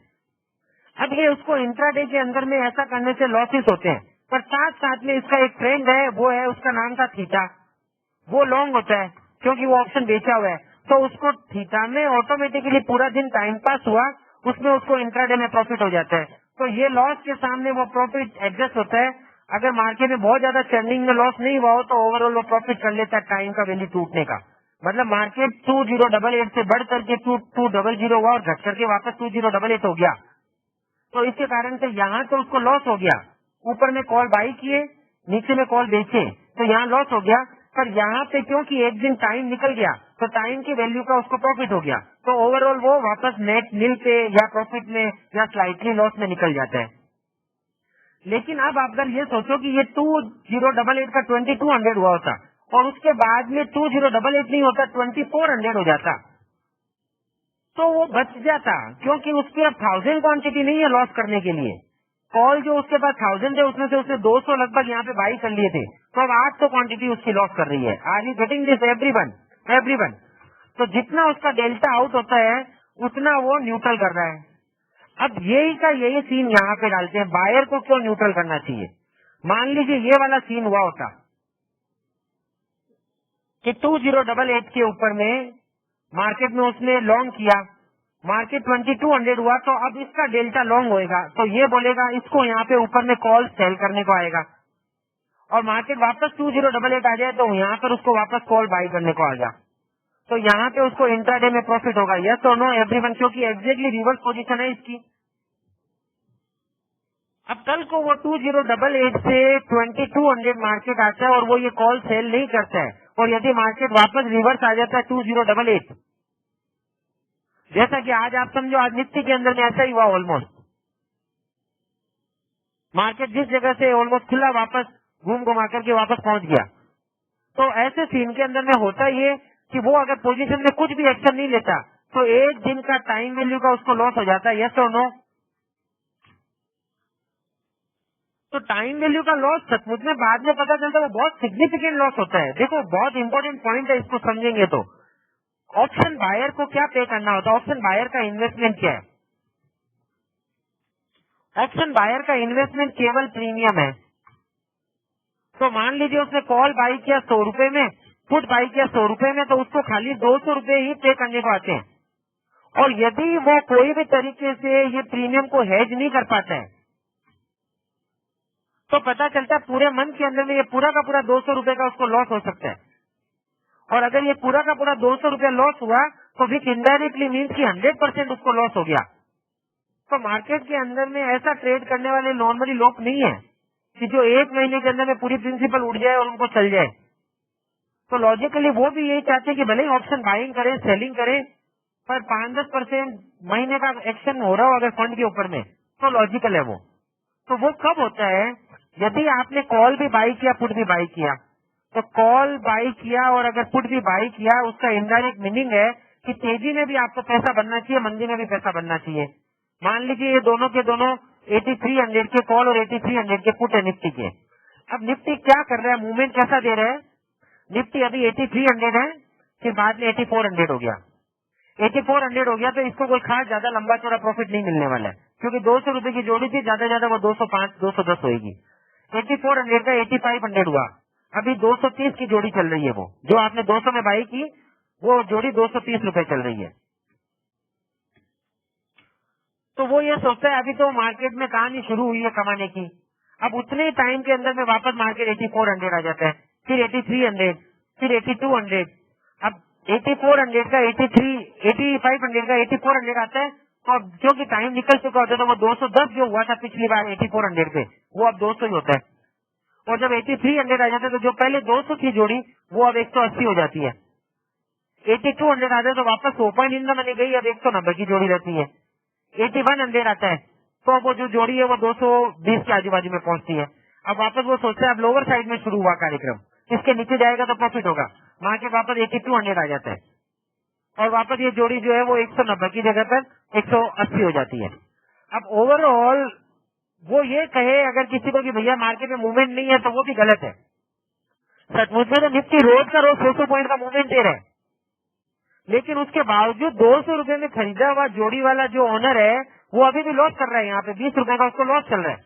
अब ये उसको इंट्राडे के अंदर में ऐसा करने से लॉसेस होते हैं, पर साथ साथ में इसका एक ट्रेंड है, वो है उसका नाम था थीटा। वो लॉन्ग होता है क्योंकि वो ऑप्शन बेचा हुआ है, तो उसको थीटा में ऑटोमेटिकली पूरा दिन टाइम पास हुआ, उसमें उसको इंट्राडे में प्रॉफिट हो जाता है। तो ये लॉस के सामने वो प्रॉफिट एडजस्ट होता है। अगर मार्केट में बहुत ज्यादा चर्निंग में लॉस नहीं हुआ हो तो ओवरऑल वो प्रॉफिट कर लेता है टाइम का वैल्यू टूटने का। मतलब मार्केट 2088 से बढ़ करके 2200 हुआ और घट करके वापस 2088 हो गया, तो इसके कारण से यहाँ तो उसको लॉस हो गया। ऊपर में कॉल बाई किए, नीचे में कॉल बेचे, तो यहाँ लॉस हो गया। पर यहाँ पे क्योंकि एक दिन टाइम निकल गया तो टाइम की वैल्यू का उसको प्रॉफिट हो गया, तो ओवरऑल वो वापस नेट नील पे या प्रॉफिट में या स्लाइटली लॉस में निकल जाता है। लेकिन अब आप अगर ये सोचो कि ये 2088 का 2200 हुआ होता और उसके बाद में 2088 नहीं होता 2400 हो जाता, तो वो बच जाता, क्योंकि उसकी अब 1000 क्वांटिटी नहीं है लॉस करने के लिए। कॉल जो उसके पास 1000 थे उसमें से उसने 200 लगभग यहाँ पे बाई कर लिए थे, तो अब 800 क्वांटिटी उसकी लॉस कर रही है। Are you getting this everyone? Everyone? तो जितना उसका डेल्टा आउट होता है उतना वो न्यूट्रल कर रहा है। अब यही सीन यहाँ पे डालते हैं, बायर को क्यों न्यूट्रल करना चाहिए। मान लीजिए ये वाला सीन हुआ होता कि 2088 के ऊपर में मार्केट में उसने लॉन्ग किया, मार्केट 2200 हुआ, तो अब इसका डेल्टा लॉन्ग होएगा, तो ये बोलेगा इसको यहाँ पे ऊपर में कॉल सेल करने को आएगा, और मार्केट वापस 2088 आ जाए तो यहाँ पर उसको वापस कॉल बाई करने को आएगा, तो यहाँ पे उसको इंट्राडे में प्रॉफिट होगा। यस और नो एवरीवन? क्योंकि एग्जैक्टली रिवर्स पोजीशन है इसकी। अब कल को वो 2088 से 2200 मार्केट आता है और वो ये कॉल सेल नहीं करता है, और यदि मार्केट वापस रिवर्स आ जाता है 2088, जैसा कि आज आप समझो आज निफ्टी के अंदर में ऐसा ही हुआ, ऑलमोस्ट मार्केट जिस जगह से ऑलमोस्ट खुला वापस घूम घुमा करके वापस पहुंच गया। तो ऐसे सीन के अंदर में होता ये कि वो अगर पोजीशन में कुछ भी एक्शन नहीं लेता तो एक दिन का टाइम वैल्यू का उसको लॉस हो जाता है। यस और नो? तो टाइम वैल्यू का लॉस सचमुच में बाद में पता चलता है वो बहुत सिग्निफिकेंट लॉस होता है। देखो बहुत इंपॉर्टेंट पॉइंट है, इसको समझेंगे तो ऑप्शन बायर को क्या पे करना होता है, ऑप्शन बायर का इन्वेस्टमेंट क्या है। ऑप्शन बायर का इन्वेस्टमेंट केवल प्रीमियम है। तो मान लीजिए उसने कॉल बाई किया 100 रुपए में, पुट बाई किया 100 रुपए में, तो उसको खाली 200 रुपए ही पे करने को आते हैं। और यदि वो कोई भी तरीके से ये प्रीमियम को हेज नहीं कर पाता है तो पता चलता है पूरे मंथ के अंदर में ये पूरा का पूरा 200 रुपए का उसको लॉस हो सकता है। और अगर ये पूरा का पूरा 200 रुपया लॉस हुआ तो विच इनडायरेक्टली मीन्स कि 100% उसको लॉस हो गया। तो मार्केट के अंदर में ऐसा ट्रेड करने वाले नॉर्मली लोग नहीं है कि जो एक महीने के अंदर में पूरी प्रिंसिपल उड़ जाए और उनको चल जाए। तो लॉजिकली वो भी यही चाहते हैं कि भले ही ऑप्शन बाइंग करें सेलिंग करें, पर 5-10% महीने का एक्शन हो रहा हो अगर फंड के ऊपर में, तो लॉजिकल है वो। तो वो कब होता है, यदि आपने कॉल भी बाई किया पुट भी बाई किया, तो कॉल बाई किया और अगर पुट भी बाई किया, उसका इनडायरेक्ट मीनिंग है कि तेजी में भी आपको पैसा बनना चाहिए, मंदी में भी पैसा बनना चाहिए। मान लीजिए ये दोनों के दोनों 8300 के कॉल और 8300 के पुट है निफ्टी के। अब निफ्टी क्या कर रहा है, मूवमेंट कैसा दे रहा है, निफ्टी अभी 8300 है, फिर बाद में 8400 हो गया। 8400 हो गया तो इसको कोई खास ज्यादा लंबा चौड़ा प्रॉफिट नहीं मिलने वाला है, क्योंकि 200 रुपए की जोड़ी थी, ज्यादा ज्यादा वो 205-210 होगी। 8400 का 8500 हुआ, अभी 230 की जोड़ी चल रही है। वो जो आपने 200 में बाई की वो जोड़ी 230 रुपए चल रही है। तो वो ये सोचता है अभी तो मार्केट में कहानी शुरू हुई है कमाने की। अब उतने ही टाइम के अंदर में वापस मार्केट 8400 आ जाता है, फिर 8300, फिर 8200। अब 8400 का 8500 का 8400 आता है, तो अब क्योंकि टाइम निकल चुका होता है तो वो 210 जो हुआ था पिछली बार 8400 पे, वो अब 200 ही होता है। और जब 8300 आ जाता है तो जो पहले 200 की जोड़ी वो अब 180 हो जाती है। 8200 आता है तो वापस ओपन इन द मनी गई, अब 190 की जोड़ी रहती है। 8100 आता है तो वो जो जोड़ी है वो 220 के आजू बाजू में पहुंचती है। अब वापस वो सोचता है अब लोअर साइड में शुरू हुआ कार्यक्रम, इसके नीचे जाएगा तो प्रॉफिट होगा, मार्केट वापस 8200 आ जाता है। और वापस ये जोड़ी जो है वो 190 की जगह पर 180 हो जाती है। अब ओवरऑल वो ये कहे अगर किसी को कि भैया मार्केट में मूवमेंट नहीं है तो वो भी गलत है। सचमुच में तो निफ्टी रोज का रोज 200 पॉइंट का मूवमेंट दे रहा है, लेकिन उसके बावजूद 200 रुपए में खरीदा हुआ जोड़ी वाला जो ओनर है वो अभी भी लॉस कर रहा है। यहाँ पे 20 रुपए का उसको लॉस चल रहा है,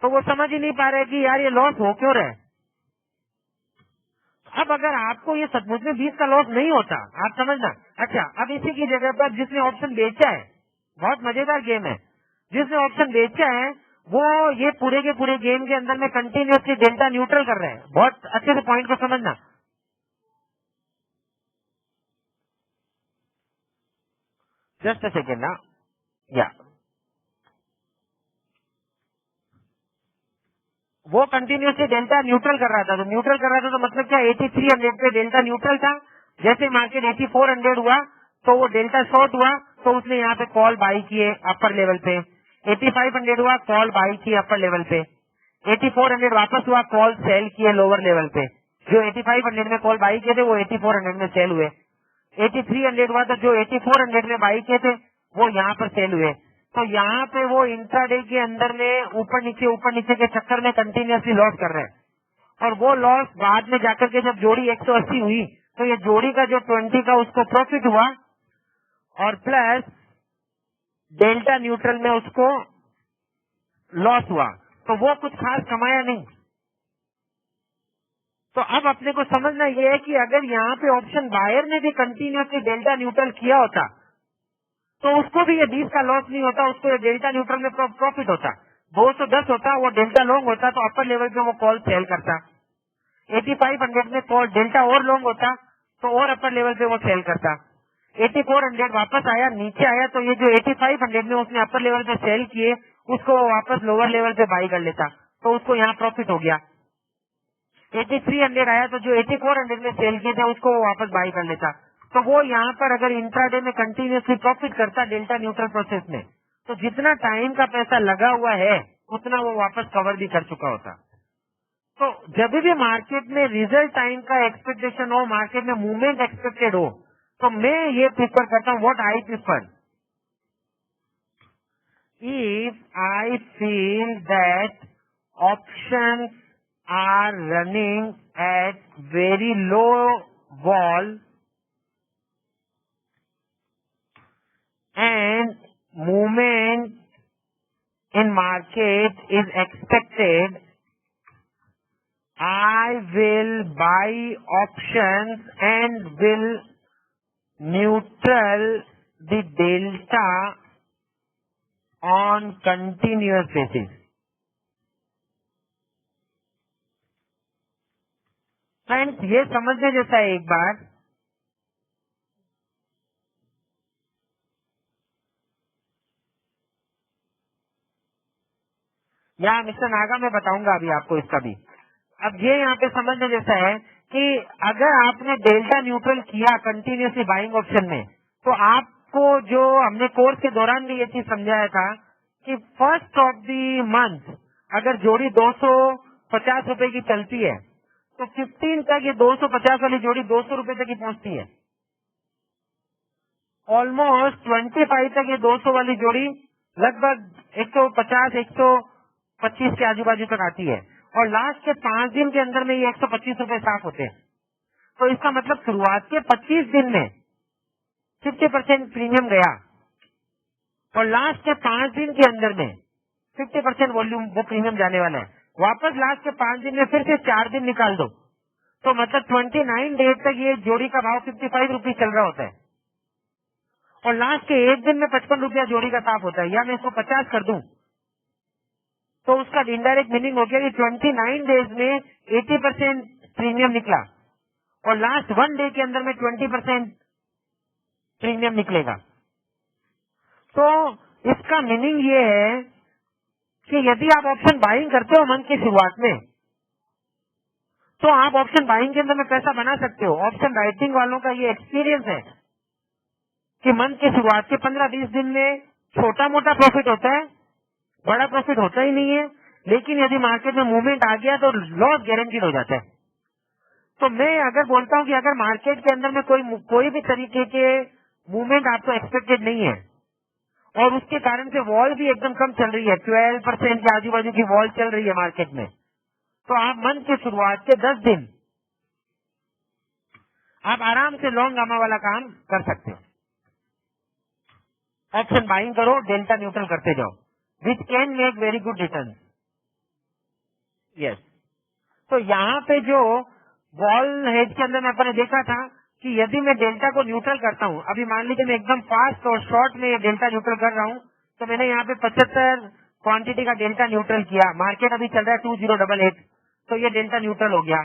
तो वो समझ ही नहीं पा रहे कि यार ये लॉस हो क्यों रहा है। अब अगर आपको ये सचमुच में 20 का लॉस नहीं होता, आप समझना। अच्छा, अब इसी की जगह पर जिसने ऑप्शन बेचा है, बहुत मजेदार गेम है, जिसने ऑप्शन बेचा है वो ये पूरे के पूरे गेम के अंदर में कंटिन्यूसली डेल्टा न्यूट्रल कर रहे हैं। बहुत अच्छे से पॉइंट को समझना। जस्ट अ सेकेंड ना, या वो कंटिन्यूसली डेल्टा न्यूट्रल कर रहा था। तो न्यूट्रल कर रहा था तो मतलब क्या, 8300 पे डेल्टा न्यूट्रल था। जैसे मार्केट 8400 हुआ तो वो डेल्टा शॉर्ट हुआ, तो उसने यहाँ पे कॉल बाई किए अपर लेवल पे। 8500 हुआ, कॉल बाई किए अपर लेवल पे। 8400 वापस हुआ, कॉल सेल किए लोअर लेवल पे। जो 8500 में कॉल बाई किए थे वो 8400 में सेल हुए। 8300 हुआ तो जो 8400 में बाई किए थे वो यहाँ पर सेल हुए। तो यहाँ पे वो इंट्राडे के अंदर में ऊपर नीचे के चक्कर में कंटिन्यूसली लॉस कर रहे हैं। और वो लॉस बाद में जाकर के जब जोड़ी 180 हुई तो ये जोड़ी का जो 20 का उसको प्रॉफिट हुआ, और प्लस डेल्टा न्यूट्रल में उसको लॉस हुआ, तो वो कुछ खास कमाया नहीं। तो अब अपने को समझना ये है कि अगर यहाँ पे ऑप्शन बायर ने भी कंटिन्यूसली डेल्टा न्यूट्रल किया होता तो उसको भी ये 20 का लॉस नहीं होता, उसको ये डेल्टा न्यूट्रल में प्रॉफिट होता। 210 होता, वो डेल्टा लॉन्ग होता तो अपर लेवल पे वो कॉल सेल करता। 8500 में कॉल डेल्टा और लॉन्ग होता तो और अपर लेवल पे वो सेल करता। 8400 वापस आया, नीचे आया, तो ये जो 8500 में उसने अपर लेवल पे सेल किए उसको वो वापस लोअर लेवल पे बाई कर लेता, तो उसको यहाँ प्रॉफिट हो गया। 8300 आया तो जो 8400 में सेल किए थे उसको वो वापस बाई कर लेता। तो वो यहाँ पर अगर इंट्राडे में कंटिन्यूसली प्रॉफिट करता डेल्टा न्यूट्रल प्रोसेस में, तो जितना टाइम का पैसा लगा हुआ है उतना वो वापस कवर भी कर चुका होता। तो जब भी मार्केट में रिजल्ट टाइम का एक्सपेक्टेशन हो, मार्केट में मूवमेंट एक्सपेक्टेड हो, तो मैं ये प्रिफर करता हूँ, what I prefer, if I feel that options are running at very low vol and movement in market is expected, I will buy options and will neutral the delta on continuous basis. Friends, ये समझने जैसा है। एक बार यहाँ mister Naga मैं बताऊंगा अभी आपको इसका भी। अब ये यहाँ पे समझने जैसा है कि अगर आपने डेल्टा न्यूट्रल किया कंटिन्यूसली बाइंग ऑप्शन में, तो आपको जो हमने कोर्स के दौरान भी ये चीज समझाया था कि फर्स्ट ऑफ द मंथ अगर जोड़ी 250 रुपए की चलती है तो 15 तक ये 250 वाली जोड़ी 200 रुपए तक ही पहुंचती है। ऑलमोस्ट 25 तक ये 200 वाली जोड़ी लगभग 150 125 के आजू बाजू तक आती है, और लास्ट के 5 दिन के अंदर में ये 125 रुपए साफ होते हैं। तो इसका मतलब शुरुआत के 25 दिन में 50% प्रीमियम गया, और लास्ट के 5 दिन के अंदर में 50% वॉल्यूम वो प्रीमियम जाने वाला है। वापस लास्ट के 5 दिन में फिर से 4 दिन निकाल दो, तो मतलब 29 डेज तक ये जोड़ी का भाव 55 रुपीज चल रहा होता है, और लास्ट के 1 दिन में 55 रुपया जोड़ी का साफ होता है। या मैं इसको 50 कर दूं तो उसका इनडायरेक्ट मीनिंग हो गया कि 29 डेज में 80% प्रीमियम निकला, और लास्ट 1 डे के अंदर में 20% प्रीमियम निकलेगा। तो इसका मीनिंग ये है कि यदि आप ऑप्शन बाइंग करते हो मंथ की शुरुआत में, तो आप ऑप्शन बाइंग के अंदर में पैसा बना सकते हो। ऑप्शन राइटिंग वालों का ये एक्सपीरियंस है कि मंथ की शुरुआत के 15-20 दिन में छोटा मोटा प्रॉफिट होता है, बड़ा प्रॉफिट होता ही नहीं है, लेकिन यदि मार्केट में मूवमेंट आ गया तो लॉस गारंटीड हो जाता है। तो मैं अगर बोलता हूँ कि अगर मार्केट के अंदर में कोई भी तरीके के मूवमेंट आपको एक्सपेक्टेड नहीं है और उसके कारण से वॉल भी एकदम कम चल रही है, 12% के आजू बाजू की वॉल चल रही है मार्केट में, तो आप मंथ की शुरुआत के 10 दिन आप आराम से लॉन्ग गामा वाला काम कर सकते हो। ऑप्शन बाइंग करो, डेल्टा न्यूट्रल करते जाओ, which can make very good return. Yes, तो यहाँ पे जो वॉल हेज के अंदर में अपन ने देखा था कि यदि मैं डेल्टा को न्यूट्रल करता हूँ, अभी मान लीजिए मैं एकदम फास्ट और शॉर्ट में डेल्टा न्यूट्रल कर रहा हूँ, तो मैंने यहाँ पे 75 क्वांटिटी का डेल्टा न्यूट्रल किया, मार्केट अभी चल रहा है 2088, तो ये डेल्टा न्यूट्रल हो गया।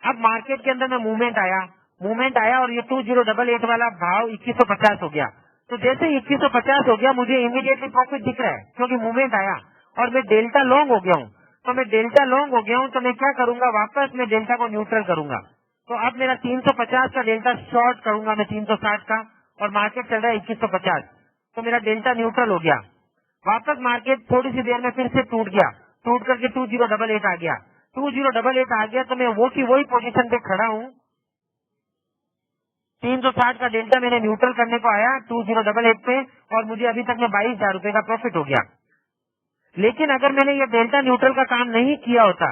अब मार्केट के अंदर में मूवमेंट आया और ये 2088 वाला भाव 2150 हो गया। तो जैसे 2150 हो गया, मुझे इमीडिएटली प्रॉफिट दिख रहा है क्योंकि मूवमेंट आया और मैं डेल्टा लॉन्ग हो गया हूँ। तो मैं डेल्टा लॉन्ग हो गया हूँ, तो मैं क्या करूंगा, वापस मैं डेल्टा को न्यूट्रल करूंगा। तो अब मेरा 350 का डेल्टा शॉर्ट करूंगा मैं 360 का, और मार्केट चल रहा है 2150, तो मेरा डेल्टा न्यूट्रल हो गया। वापस मार्केट थोड़ी सी देर में फिर से टूट गया, टूट करके 2088 आ गया, 2088 आ गया, तो मैं वो की वही पोजीशन पे खड़ा हूँ। 360 का डेल्टा मैंने न्यूट्रल करने को आया 2088 पे, और मुझे अभी तक में 22,000 रुपए का प्रॉफिट हो गया। लेकिन अगर मैंने ये डेल्टा न्यूट्रल का काम नहीं किया होता,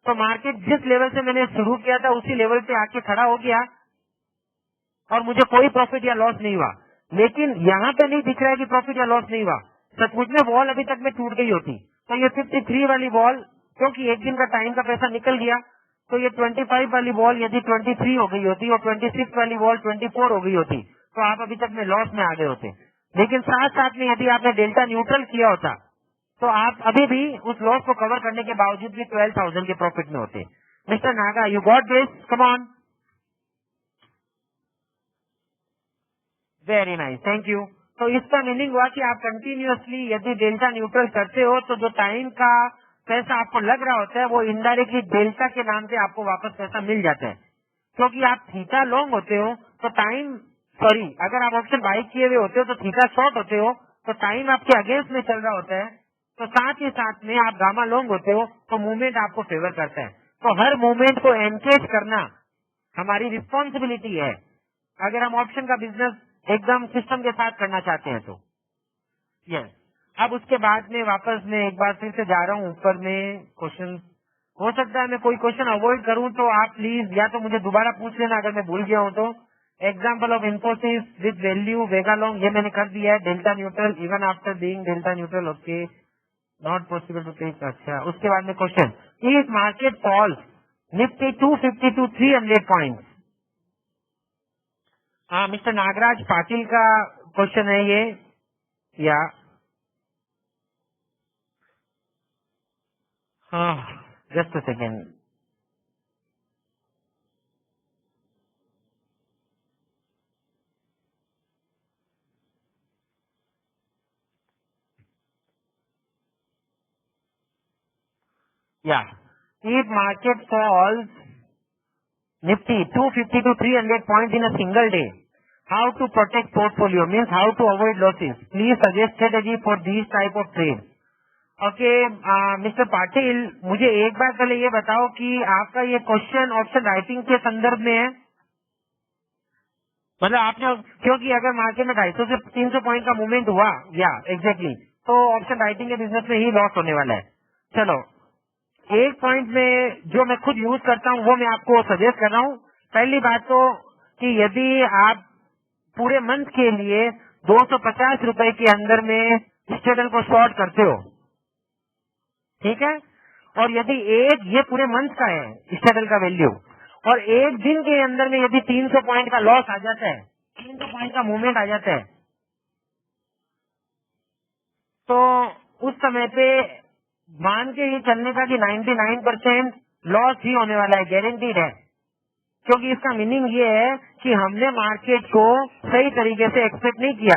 तो मार्केट जिस लेवल से मैंने शुरू किया था उसी लेवल पे आके खड़ा हो गया और मुझे कोई प्रॉफिट या लॉस नहीं हुआ। लेकिन यहाँ पे नहीं दिख रहा है कि प्रॉफिट या लॉस नहीं हुआ, सचमुच में वॉल अभी तक में टूट गई होती। तो ये 53 वाली वॉल, क्योंकि एक दिन का टाइम का पैसा निकल गया, तो ये 25 वाली वॉल यदि 23 हो गई होती और 26 वाली वॉल 24 हो गई होती, तो आप अभी तक में लॉस में आ गए होते। लेकिन साथ साथ में यदि आपने डेल्टा न्यूट्रल किया होता, तो आप अभी भी उस लॉस को कवर करने के बावजूद भी 12,000 के प्रॉफिट में होते। Mister Naga, you got this, come on. Very nice, thank you. तो इसका मीनिंग हुआ कि आप कंटिन्यूअसली यदि डेल्टा न्यूट्रल करते हो, तो जो टाइम का पैसा आपको लग रहा होता है वो इनडायरेक्टली डेल्टा के नाम से आपको वापस पैसा मिल जाता है। क्योंकि आप थीटा लॉन्ग होते हो तो अगर आप ऑप्शन बाई किए हुए होते हो तो थीटा शॉर्ट होते हो, तो टाइम आपके अगेंस्ट में चल रहा होता है। तो साथ ही साथ में आप गामा लॉन्ग होते हो तो मूवमेंट आपको फेवर करता है। तो हर मूवमेंट को एनकेज करना हमारी रिस्पॉन्सिबिलिटी है, अगर हम ऑप्शन का बिजनेस एकदम सिस्टम के साथ करना चाहते हैं तो। यस, अब उसके बाद में वापस मैं एक बार फिर से जा रहा हूँ ऊपर में क्वेश्चन। हो सकता है मैं कोई क्वेश्चन अवॉइड करूँ, तो आप प्लीज या तो मुझे दोबारा पूछ लेना अगर मैं भूल गया हूँ तो। Example of Infosys with value vega long, ये मैंने कर दिया है। Delta neutral even after being delta neutral, okay, not possible to take. अच्छा, उसके बाद में question, if market falls Nifty 250 to 300 point. हाँ, मिस्टर नागराज पाटिल का क्वेश्चन है ये, या हाँ, जस्ट अ सेकेंड। या, if market falls Nifty 250 to 300 points in a single day, how to protect portfolio, means how to avoid losses. Please suggest strategy for these type of trade. Okay, mister Patil, मुझे एक बार पहले ये बताओ कि आपका ये question option writing के संदर्भ में है, मतलब आपने, क्योंकि अगर मार्केट में 250 से 300 पॉइंट का मूवमेंट हुआ, या एग्जैक्टली, तो ऑप्शन राइटिंग के बिजनेस में ही लॉस होने वाला है। चलो, एक पॉइंट में जो मैं खुद यूज करता हूँ वो मैं आपको सजेस्ट कर रहा हूँ। पहली बात तो कि यदि आप पूरे मंथ के लिए 250 रुपए के अंदर में स्टेडल को शॉर्ट करते हो, ठीक है, और यदि ये पूरे मंथ का है स्टेडल का वैल्यू, और एक दिन के अंदर में यदि 300 पॉइंट का लॉस आ जाता है, 300 पॉइंट का मूवमेंट आ जाता है, तो उस समय पे मान के ये चलने का कि 99% लॉस ही होने वाला है, गारंटीड है। क्योंकि इसका मीनिंग ये है कि हमने मार्केट को सही तरीके से एक्सपेक्ट नहीं किया,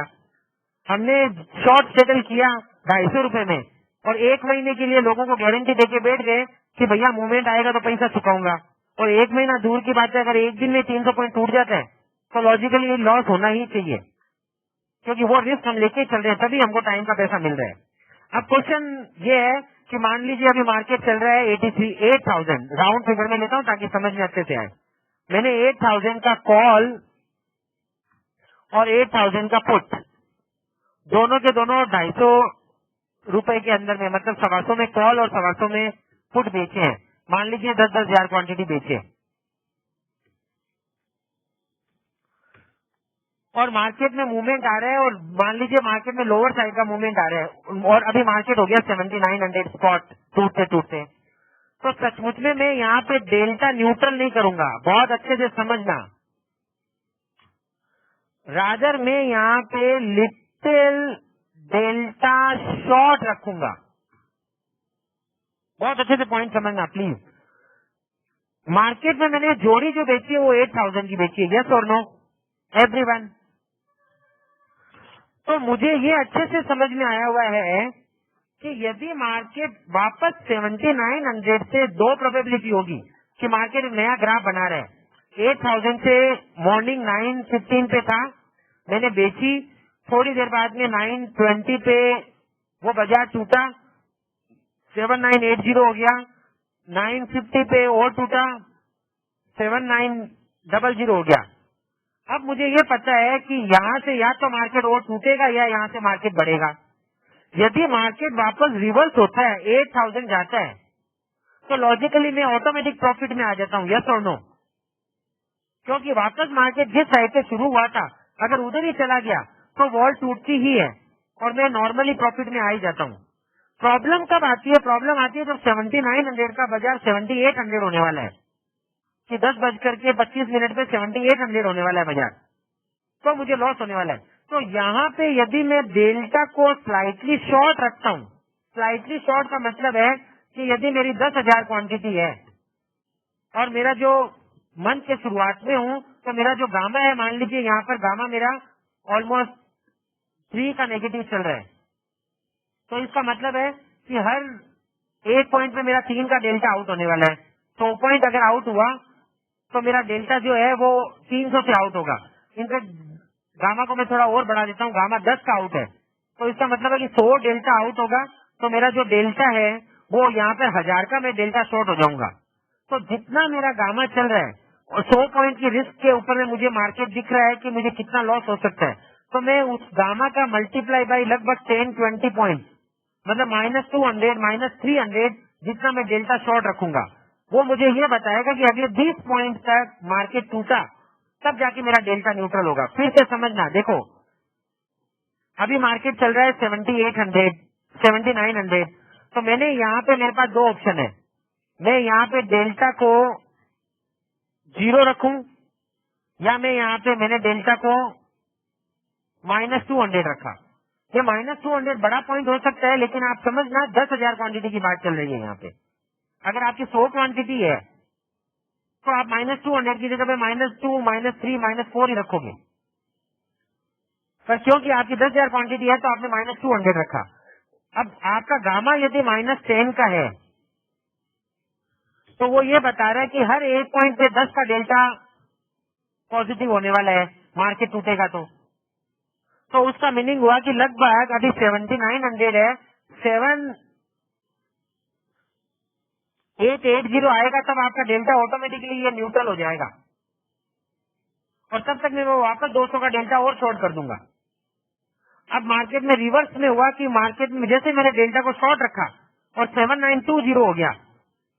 हमने शॉर्ट सेटल किया 250 रुपए में, और एक महीने के लिए लोगों को गारंटी देके बैठ गए कि भैया मूवमेंट आएगा तो पैसा चुकाऊंगा, और एक महीना दूर की बात है, अगर एक दिन में 300 पॉइंट टूट जाता है तो लॉजिकली लॉस होना ही चाहिए, क्योंकि वो रिस्क हम लेके चल रहे हैं, तभी हमको टाइम का पैसा मिल रहा है। अब क्वेश्चन ये है कि मान लीजिए अभी मार्केट चल रहा है 8,000, राउंड फिगर में लेता हूँ ताकि समझ में अच्छे से आए। मैंने 8,000 का कॉल और 8,000 का पुट, दोनों के दोनों 250 रुपए के अंदर में, मतलब 125 में कॉल और 125 में पुट बेचे हैं। मान लीजिए 10-10 हजार क्वांटिटी बेचे, और मार्केट में मूवमेंट आ रहा है, और मान लीजिए मार्केट में लोअर साइड का मूवमेंट आ रहा है, और अभी मार्केट हो गया 7900 स्पॉट टूटते टूटते, तो सचमुच में मैं यहाँ पे डेल्टा न्यूट्रल नहीं करूंगा, बहुत अच्छे से समझना। रादर मैं यहाँ पे लिटिल डेल्टा शॉर्ट रखूंगा। बहुत अच्छे से पॉइंट समझना प्लीज। मार्केट में मैंने जोड़ी जो बेची है वो 8,000 की बेची है, यस और नो एवरीवन? तो मुझे ये अच्छे से समझ में आया हुआ है कि यदि मार्केट वापस 7900 से दो प्रोबेबिलिटी होगी कि मार्केट एक नया ग्राफ बना रहा है। 8,000 से मॉर्निंग 9:15 पे था, मैंने बेची, थोड़ी देर बाद में 9:20 पे वो बाजार टूटा, 7980 हो गया, 9:50 पे और टूटा, 7900 हो गया। अब मुझे ये पता है कि यहाँ से या तो मार्केट और टूटेगा या यहाँ से मार्केट बढ़ेगा। यदि मार्केट वापस रिवर्स होता है, 8,000 जाता है, तो लॉजिकली मैं ऑटोमेटिक प्रॉफिट में आ जाता हूँ, यस और नो? क्योंकि वापस मार्केट जिस साइड से शुरू हुआ था, अगर उधर ही चला गया तो वॉल टूटती ही है और मैं नॉर्मली प्रॉफिट में आ ही जाता हूँ। प्रॉब्लम कब आती है? प्रॉब्लम आती है जब 7900 का बाजार 7800 होने वाला है, कि 10:25 पे 7800 होने वाला है बाजार, तो मुझे लॉस होने वाला है। तो यहाँ पे यदि मैं डेल्टा को स्लाइटली शॉर्ट रखता हूँ, स्लाइटली शॉर्ट का मतलब है कि यदि मेरी 10,000 क्वांटिटी है और मेरा जो मंथ के शुरुआत में हूँ, तो मेरा जो गामा है, मान लीजिए यहाँ पर गामा मेरा ऑलमोस्ट 3 का नेगेटिव चल रहा है, तो इसका मतलब है कि हर एक पॉइंट पे मेरा 3 का डेल्टा आउट होने वाला है। 100 पॉइंट अगर आउट हुआ तो मेरा डेल्टा जो है वो 300 से आउट होगा। इनका गामा को मैं थोड़ा और बढ़ा देता हूँ, गामा 10 का आउट है, तो इसका मतलब है कि 100 डेल्टा आउट होगा, तो मेरा जो डेल्टा है वो यहाँ पे 1000 का मैं डेल्टा शॉर्ट हो जाऊंगा। तो जितना मेरा गामा चल रहा है और 100 पॉइंट की रिस्क के ऊपर में मुझे मार्केट दिख रहा है कि मुझे कितना लॉस हो सकता है, तो मैं उस गामा का मल्टीप्लाई बाई लगभग 10-20 पॉइंट, मतलब -200 -300 जितना मैं डेल्टा शॉर्ट रखूंगा, वो मुझे ये बताएगा कि अगले 20 पॉइंट तक मार्केट टूटा, तब जाके मेरा डेल्टा न्यूट्रल होगा। फिर से समझना, देखो अभी मार्केट चल रहा है 7800 7900, तो मैंने यहाँ पे, मेरे पास दो ऑप्शन है, मैं यहाँ पे डेल्टा को 0 रखूं, या मैं यहाँ पे मैंने डेल्टा को -200 रखा। ये -200 बड़ा पॉइंट हो सकता है, लेकिन आप समझना 10,000 क्वांटिटी की बात चल रही है यहाँ पे। अगर आपकी 100 क्वांटिटी है तो आप -200 की जगह पे -2, -3, -4 ही रखोगे, पर क्योंकि आपकी 10,000 क्वांटिटी है तो आपने -200 रखा। अब आपका गामा यदि -10 का है, तो वो ये बता रहा है कि हर एक पॉइंट पे 10 का डेल्टा पॉजिटिव होने वाला है, मार्केट टूटेगा तो उसका मीनिंग हुआ कि लगभग अभी 7900 है, 7880 आएगा तब आपका डेल्टा ऑटोमेटिकली ये न्यूट्रल हो जाएगा, और तब तक मैं वो वापस 200 का डेल्टा और शॉर्ट कर दूंगा। अब मार्केट में रिवर्स में हुआ कि मार्केट में जैसे मैंने डेल्टा को शॉर्ट रखा और 7920 हो गया,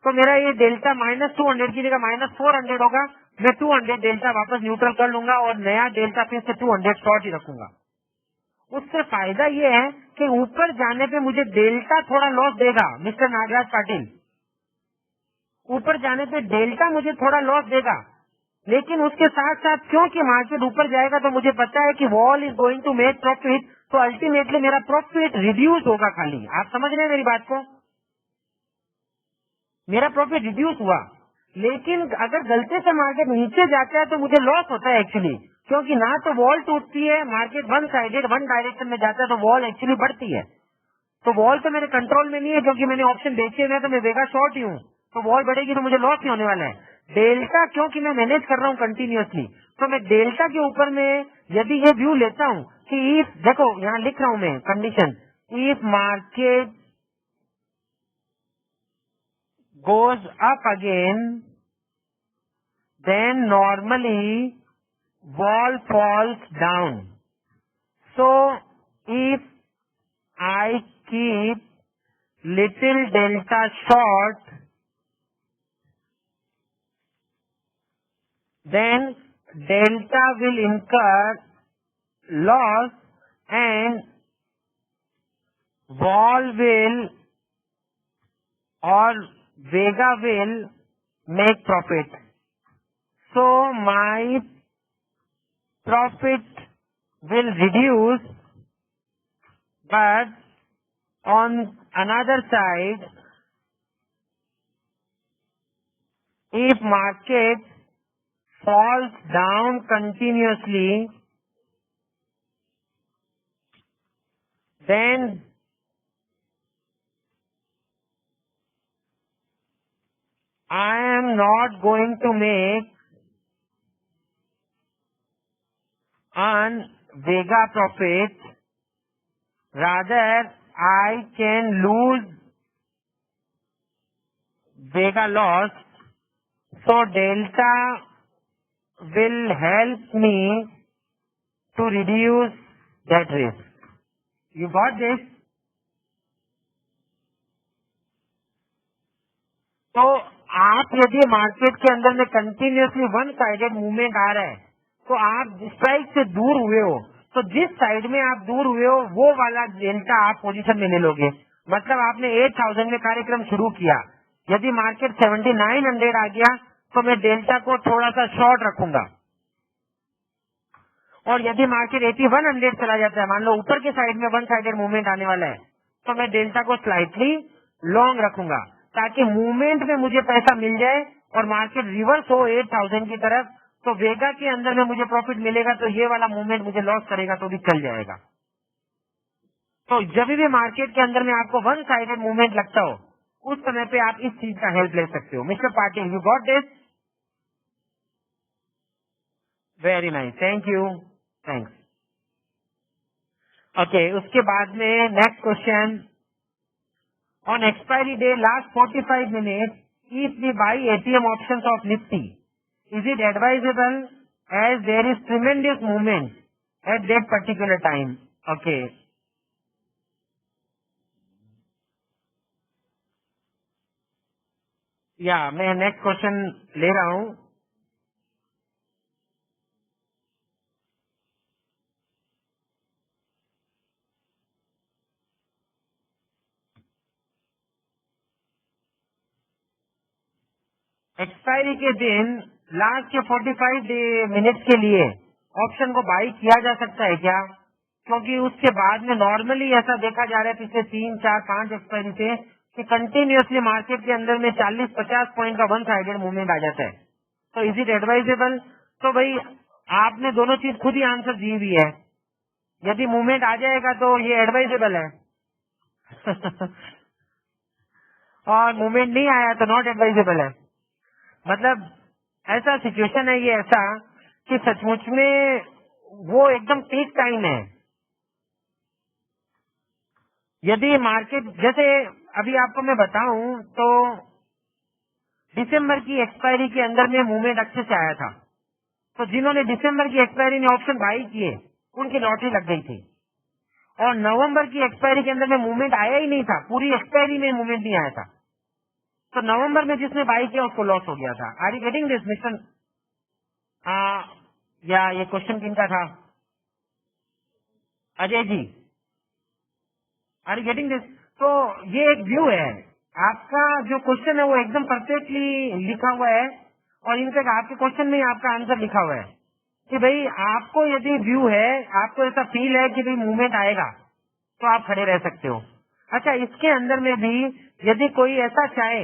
तो मेरा ये डेल्टा -200 की जगह -400 होगा, मैं 200 डेल्टा वापस न्यूट्रल कर लूंगा और नया डेल्टा फिर से 200 शॉर्ट ही रखूंगा। उससे फायदा ये है कि ऊपर जाने पे मुझे डेल्टा थोड़ा लॉस देगा, मिस्टर नागराज पाटिल, ऊपर जाने पे डेल्टा मुझे थोड़ा लॉस देगा, लेकिन उसके साथ साथ क्योंकि मार्केट ऊपर जाएगा तो मुझे पता है कि vol is going to make profit, तो अल्टीमेटली मेरा प्रॉफिट रिड्यूस होगा। खाली आप समझ रहे हैं मेरी बात को? मेरा प्रॉफिट रिड्यूस हुआ, लेकिन अगर गलती से मार्केट नीचे जाता है तो मुझे लॉस होता है एक्चुअली, क्योंकि ना तो वॉल टूटती है, market one sided one direction में जाता है तो वॉल एक्चुअली बढ़ती है। तो वॉल तो मेरे कंट्रोल में नहीं है, क्योंकि मैंने ऑप्शन बेचे हुए हैं तो मैं वेगा शॉर्ट ही हूँ, तो वॉल बढ़ेगी तो मुझे लॉस ही होने वाला है। डेल्टा क्योंकि मैं मैनेज कर रहा हूँ कंटिन्यूअसली, तो मैं डेल्टा के ऊपर में यदि ये व्यू लेता हूँ कि इफ, देखो यहाँ लिख रहा हूँ मैं condition, if market goes up again, then normally vol falls down. So if I keep little delta short, then delta will incur loss and vol will or Vega will make profit. So my profit will reduce, but on another side, if market falls down continuously, then I am not going to make an Vega profit, rather I can lose Vega loss. So delta will help me to reduce that risk. You got this? तो आप यदि market के अंदर में continuously one sided movement आ रहा है तो आप स्ट्राइक से दूर हुए हो, तो जिस साइड में आप दूर हुए हो वो वाला डेल्टा आप पोजीशन में ले लोगे. मतलब आपने 8000 में कार्यक्रम शुरू किया, यदि मार्केट 7900 आ गया तो मैं डेल्टा को थोड़ा सा शॉर्ट रखूंगा, और यदि मार्केट 8100 चला जाता है, मान लो ऊपर के साइड में वन साइडेड मूवमेंट आने वाला है, तो मैं डेल्टा को स्लाइटली लॉन्ग रखूंगा ताकि मूवमेंट में मुझे पैसा मिल जाए और मार्केट रिवर्स हो 8000 की तरफ, तो वेगा के अंदर में मुझे प्रॉफिट मिलेगा, तो ये वाला मूवमेंट मुझे लॉस करेगा तो भी चल जाएगा. तो जब भी मार्केट के अंदर में आपको वन साइडेड मूवमेंट लगता हो उस समय पे आप इस चीज का हेल्प ले सकते हो. Mister Patil, you got this? Very nice, thank you, thanks. Okay, उसके बाद में next question. On expiry day, last 45 minutes, if we buy ATM options of Nifty, is it advisable as there is tremendous movement at that particular time? Okay. Yeah, मैं next question ले रहा हूँ. Expiry के दिन last के 45 minutes के लिए option को बाई किया जा सकता है क्या? क्योंकि उसके बाद में नॉर्मली ऐसा देखा जा रहा है पिछले 3, 4, 5 एक्सपायरी से कि कंटिन्यूसली मार्केट के अंदर में 40-50 पॉइंट का वन साइडेड मूवमेंट आ जाता है. तो इज इट एडवाइजेबल? तो भाई आपने दोनों चीज खुद ही आंसर दी हुई है. यदि मूवमेंट आ जाएगा तो ये एडवाइजेबल है और मूवमेंट नहीं आया तो नॉट एडवाइजेबल है. मतलब ऐसा सिचुएशन है ये ऐसा कि सचमुच में वो एकदम पीक टाइम है. यदि मार्केट, जैसे अभी आपको मैं बताऊं तो दिसंबर की एक्सपायरी के अंदर में मूवमेंट अच्छे से आया था, तो जिन्होंने दिसंबर की एक्सपायरी में ऑप्शन बाई किए उनकी लॉटरी लग गई थी. और नवंबर की एक्सपायरी के अंदर में मूवमेंट आया ही नहीं था, पूरी एक्सपायरी में मूवमेंट नहीं आया था, तो नवंबर में जिसने बाई किया उसको लॉस हो गया था. Are you getting this mister? या ये क्वेश्चन किनका था? Ajay ji, are you getting this? तो ये एक व्यू है. आपका जो क्वेश्चन है वो एकदम परफेक्टली लिखा हुआ है, और इनफैक्ट आपके क्वेश्चन में ही आपका आंसर लिखा हुआ है कि भाई आपको यदि व्यू है, आपको ऐसा फील है कि भाई मूवमेंट आएगा तो आप खड़े रह सकते हो. अच्छा, इसके अंदर में भी यदि कोई ऐसा चाहे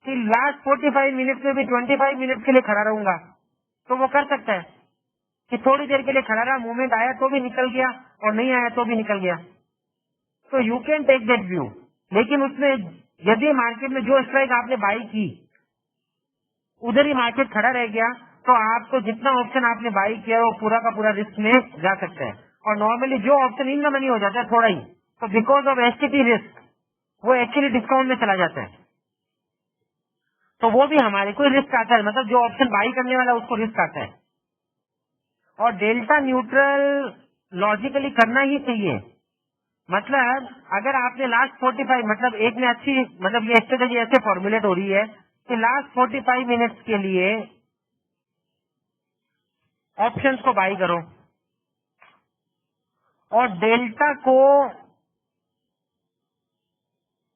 कि लास्ट 45 मिनट में भी 25 मिनट के लिए खड़ा रहूंगा तो वो कर सकता है कि थोड़ी देर के लिए खड़ा रहा, मूवमेंट आया तो भी निकल गया और नहीं आया तो भी निकल गया. तो you can take that view. लेकिन उसमें यदि मार्केट में जो स्ट्राइक आपने बाई की उधर ही मार्केट खड़ा रह गया तो आपको जितना ऑप्शन आपने बाई किया वो पूरा का पूरा रिस्क में जा सकता है. और नॉर्मली जो ऑप्शन इन द मनी हो जाता है थोड़ा ही, तो बिकॉज ऑफ एसटीपी रिस्क वो एक्चुअली डिस्काउंट में चला जाता है. तो वो भी हमारे को रिस्क आता है, मतलब जो ऑप्शन बाई करने वाला उसको रिस्क आता है। और डेल्टा न्यूट्रल लॉजिकली करना ही चाहिए। मतलब अगर आपने लास्ट 45 मतलब एक में अच्छी मतलब ये स्ट्रेटेजी ऐसे फॉर्मुलेट हो रही है कि लास्ट 45 मिनट्स के लिए ऑप्शंस को बाई करो और डेल्टा को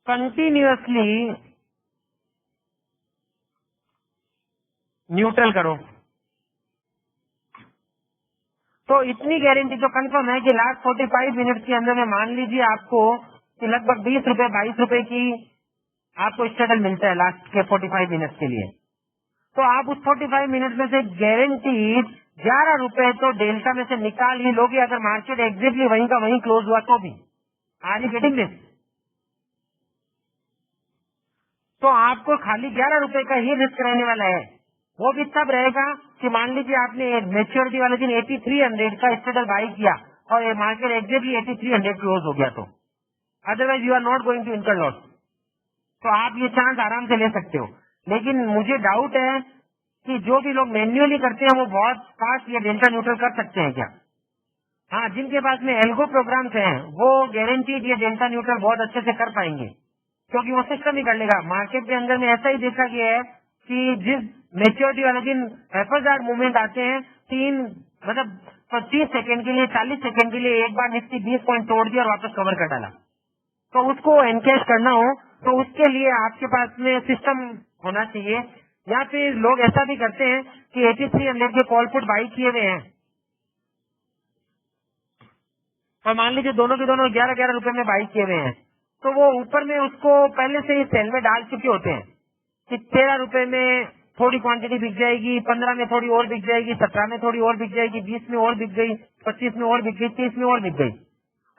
कंटिन्यूअसली न्यूट्रल करो। तो इतनी गारंटी तो कंफर्म है कि लास्ट 45 मिनट के अंदर में मान लीजिए आपको कि लगभग 20 रुपए 22 रुपए की आपको स्टेटल मिलता है लास्ट के 45 मिनट के लिए। तो आप उस 45 मिनट में से गारंटी 11 रुपए तो डेल्टा में से निकाल ही लोगे, अगर मार्केट एग्जैक्टली वहीं का वहीं क्लोज हुआ तो भी। Are you getting this? तो आपको खाली 11 रुपए का ही रिस्क रहने वाला है। वो भी तब रहेगा कि मान लीजिए आपने मेच्योरिटी वाले दिन 8300 का स्टेटल बाई किया और मार्केट एग्जैक्टली 8300 क्लोज हो गया, तो otherwise you are not going to incur loss. तो आप ये चांस आराम से ले सकते हो। लेकिन मुझे डाउट है कि जो भी लोग मैन्युअली करते हैं वो बहुत फास्ट ये डेल्टा न्यूट्रल कर सकते हैं क्या? हाँ, जिनके पास में एल्गो प्रोग्राम्स हैं वो गारंटीड ये डेल्टा न्यूट्रल बहुत अच्छे से कर पाएंगे, क्योंकि वो सिस्टम ही कर लेगा। मार्केट के अंदर में ऐसा ही देखा गया है कि जिस मेच्योरिटी वाले दिन हैफाजार्ड मूवमेंट आते हैं, 30 सेकंड के लिए 40 सेकंड के लिए एक बार निफ्टी 20 पॉइंट तोड़ दिया और वापस कवर कर डाला। तो उसको एनकैश करना हो तो उसके लिए आपके पास में सिस्टम होना चाहिए। या फिर लोग ऐसा भी करते हैं कि 8300 के कॉल पुट बाई किए हुए हैं और मान लीजिए दोनों के दोनों 11-11 रुपए में बाई किए हुए हैं, तो वो ऊपर में उसको पहले से ही सेल में डाल चुके होते हैं कि 13 रुपए में थोड़ी क्वांटिटी बिक जाएगी, 15 में थोड़ी और बिक जाएगी, 17 में थोड़ी और बिक जाएगी, 20 में और बिक गई, 25 में और बिक गई, 30 में और बिक गई।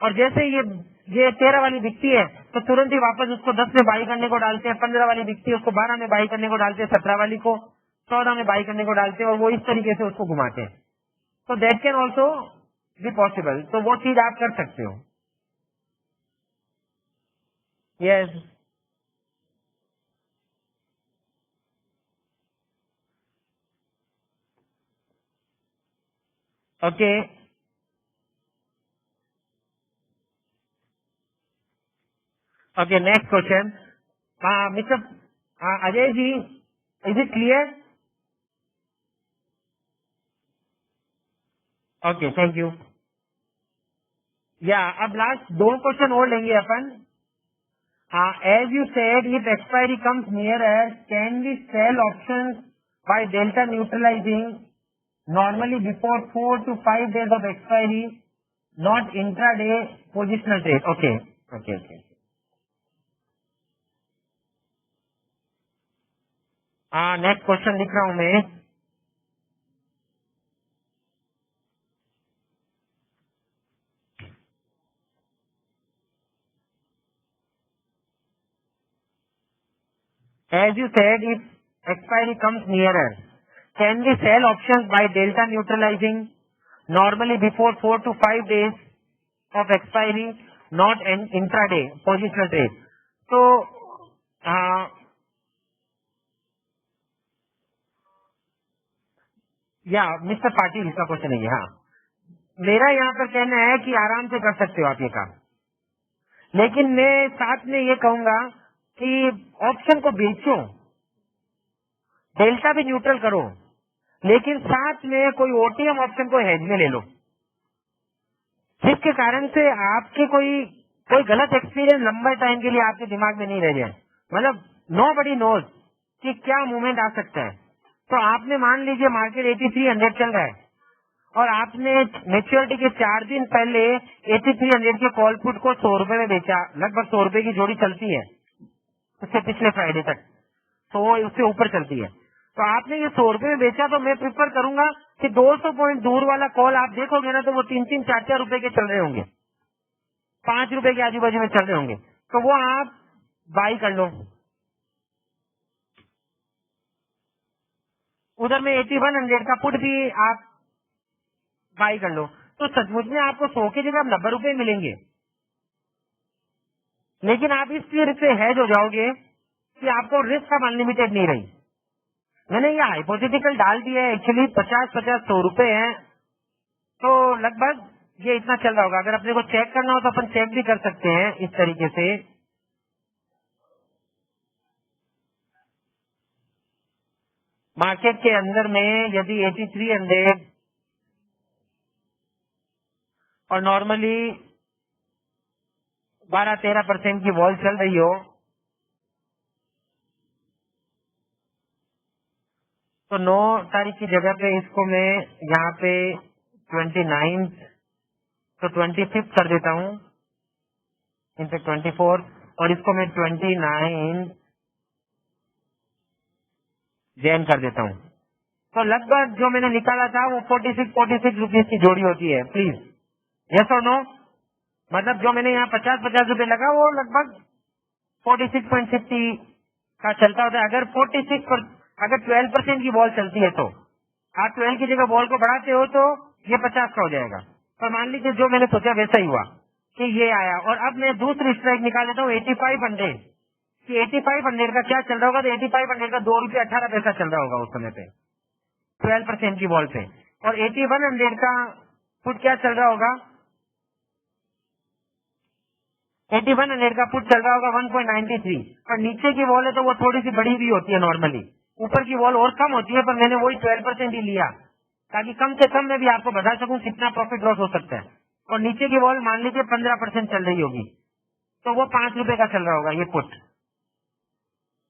और जैसे ये 13 वाली बिकती है तो तुरंत ही वापस उसको 10 में बाई करने को डालते हैं, 15 वाली बिकती है उसको 12 में बाई करने को डालते हैं, 17 वाली को 14 में बाई करने को डालते हैं, और वो इस तरीके से उसको घुमाते हैं। तो that can also be possible. तो वो चीज आप कर सकते हो। Yes, okay okay. Next question, mister Ajay ji, is it clear? Okay, thank you. या अब लास्ट 2 क्वेश्चन और लेंगे अपन। As you said, if expiry comes nearer, can we sell options by delta neutralizing normally before 4 to 5 days of expiry, not intraday positional trade? Okay. Next question लिख रहा हूँ मैं। As you said, if expiry comes nearer, can we sell options by delta neutralizing normally before 4 to 5 days of expiry, not an intraday positional trade? तो या mister Patil इसका question है ये। हाँ, मेरा यहाँ पर कहना है कि आराम से कर सकते हो आप ये काम, लेकिन मैं साथ में ये कहूंगा कि ऑप्शन को बेचो, डेल्टा भी न्यूट्रल करो, लेकिन साथ में कोई ओटीएम ऑप्शन को हेज में ले लो, जिसके कारण से आपके कोई गलत एक्सपीरियंस लंबे टाइम के लिए आपके दिमाग में नहीं रह जाए। मतलब नोबडी नोज कि क्या मूवमेंट आ सकता है। तो आपने मान लीजिए मार्केट 8300 चल रहा है और आपने मेच्योरिटी के 4 दिन पहले 8300 के कॉल पुट को 100 रुपए में बेचा। लगभग 100 रुपए की जोड़ी चलती है उससे पिछले फ्राइडे तक, तो वो उससे ऊपर चलती है। तो आपने ये 100 रुपए में बेचा, तो मैं प्रिफर करूंगा कि 200 पॉइंट दूर वाला कॉल आप देखोगे ना, तो वो 3-3, 4-4 रुपए के चल रहे होंगे, 5 रुपए के आजू बाजू में चल रहे होंगे, तो वो आप बाई कर लो। उधर में 8100 का पुट भी आप बाई कर लो। तो सचमुच में आपको 100 की जगह 90 रुपए मिलेंगे, लेकिन आप इस फिर से हैज हो जाओगे कि आपको रिस्क अब अनलिमिटेड नहीं रही। मैंने ये हाइपोथेटिकल डाल दिया है, एक्चुअली 50-50 100 रुपए हैं, तो लगभग ये इतना चल रहा होगा। अगर अपने को चेक करना हो तो अपन चेक भी कर सकते हैं इस तरीके से। मार्केट के अंदर में यदि 8300 और नॉर्मली 12-13% की वॉल चल रही हो, तो 9 तारीख की जगह पे इसको मैं यहाँ पे 29 तो 25 कर देता हूँ, इनफेक्ट 24, और इसको मैं 29 जैन कर देता हूँ। तो लगभग जो मैंने निकाला था वो 46 रुपीज की जोड़ी होती है। प्लीज यस और नो, मतलब जो मैंने यहाँ 50 रुपए लगा वो लगभग 46.50 का चलता होता है। अगर 12% की बॉल चलती है तो आप 12 की जगह बॉल को बढ़ाते हो तो ये 50 का हो जाएगा। पर मान लीजिए जो मैंने सोचा वैसा ही हुआ कि ये आया, और अब मैं दूसरी स्ट्राइक निकाल लेता हूँ 8500 कि 8500 का क्या चल रहा होगा। तो 8500 का 2 रुपये 18 पैसा चल रहा होगा उस समय पे 12% की बॉल पे, और 8100 का पुट क्या चल रहा होगा, 8100 का पुट चल रहा होगा 1.93। पर नीचे की वॉल है तो वो थोड़ी सी बड़ी भी होती है नॉर्मली, ऊपर की वॉल और कम होती है, पर मैंने वही 12% ही लिया ताकि कम से कम मैं भी आपको बता सकूं कितना प्रॉफिट लॉस हो सकता है। और नीचे की वॉल मान लीजिए 15% चल रही होगी तो वो 5 रुपए का चल रहा होगा ये पुट।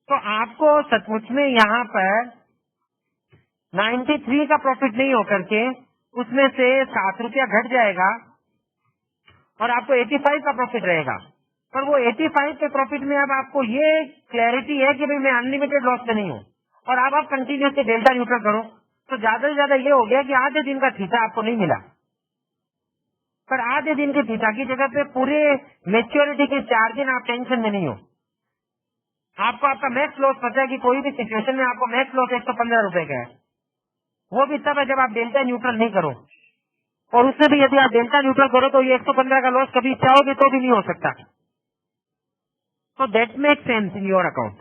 तो आपको सचमुच में यहाँ पर 93 का प्रॉफिट नहीं होकर के उसमें से 7 रुपया घट जाएगा और आपको 85 का प्रॉफिट रहेगा। पर वो 85 के प्रॉफिट में अब आपको ये क्लैरिटी है कि भाई मैं अनलिमिटेड लॉस में नहीं हूँ, और अब आप कंटिन्यूसली डेल्टा न्यूट्रल करो तो ज्यादा से ज्यादा ये हो गया कि आधे दिन का थीटा आपको नहीं मिला, पर आधे दिन के थीटा की जगह पे पूरे मेच्योरिटी के 4 दिन आप टेंशन में नहीं हो। आपको आपका मैक्स लॉस पता है कि कोई भी सिचुएशन में आपको मैक्स लॉस 115 रुपए का है, वो भी तब है जब आप डेल्टा न्यूट्रल नहीं करो, और उससे भी यदि आप डेल्टा न्यूट्रल करो तो ये 115 का लॉस कभी चाहोगे तो भी नहीं हो सकता। तो that make sense in your account.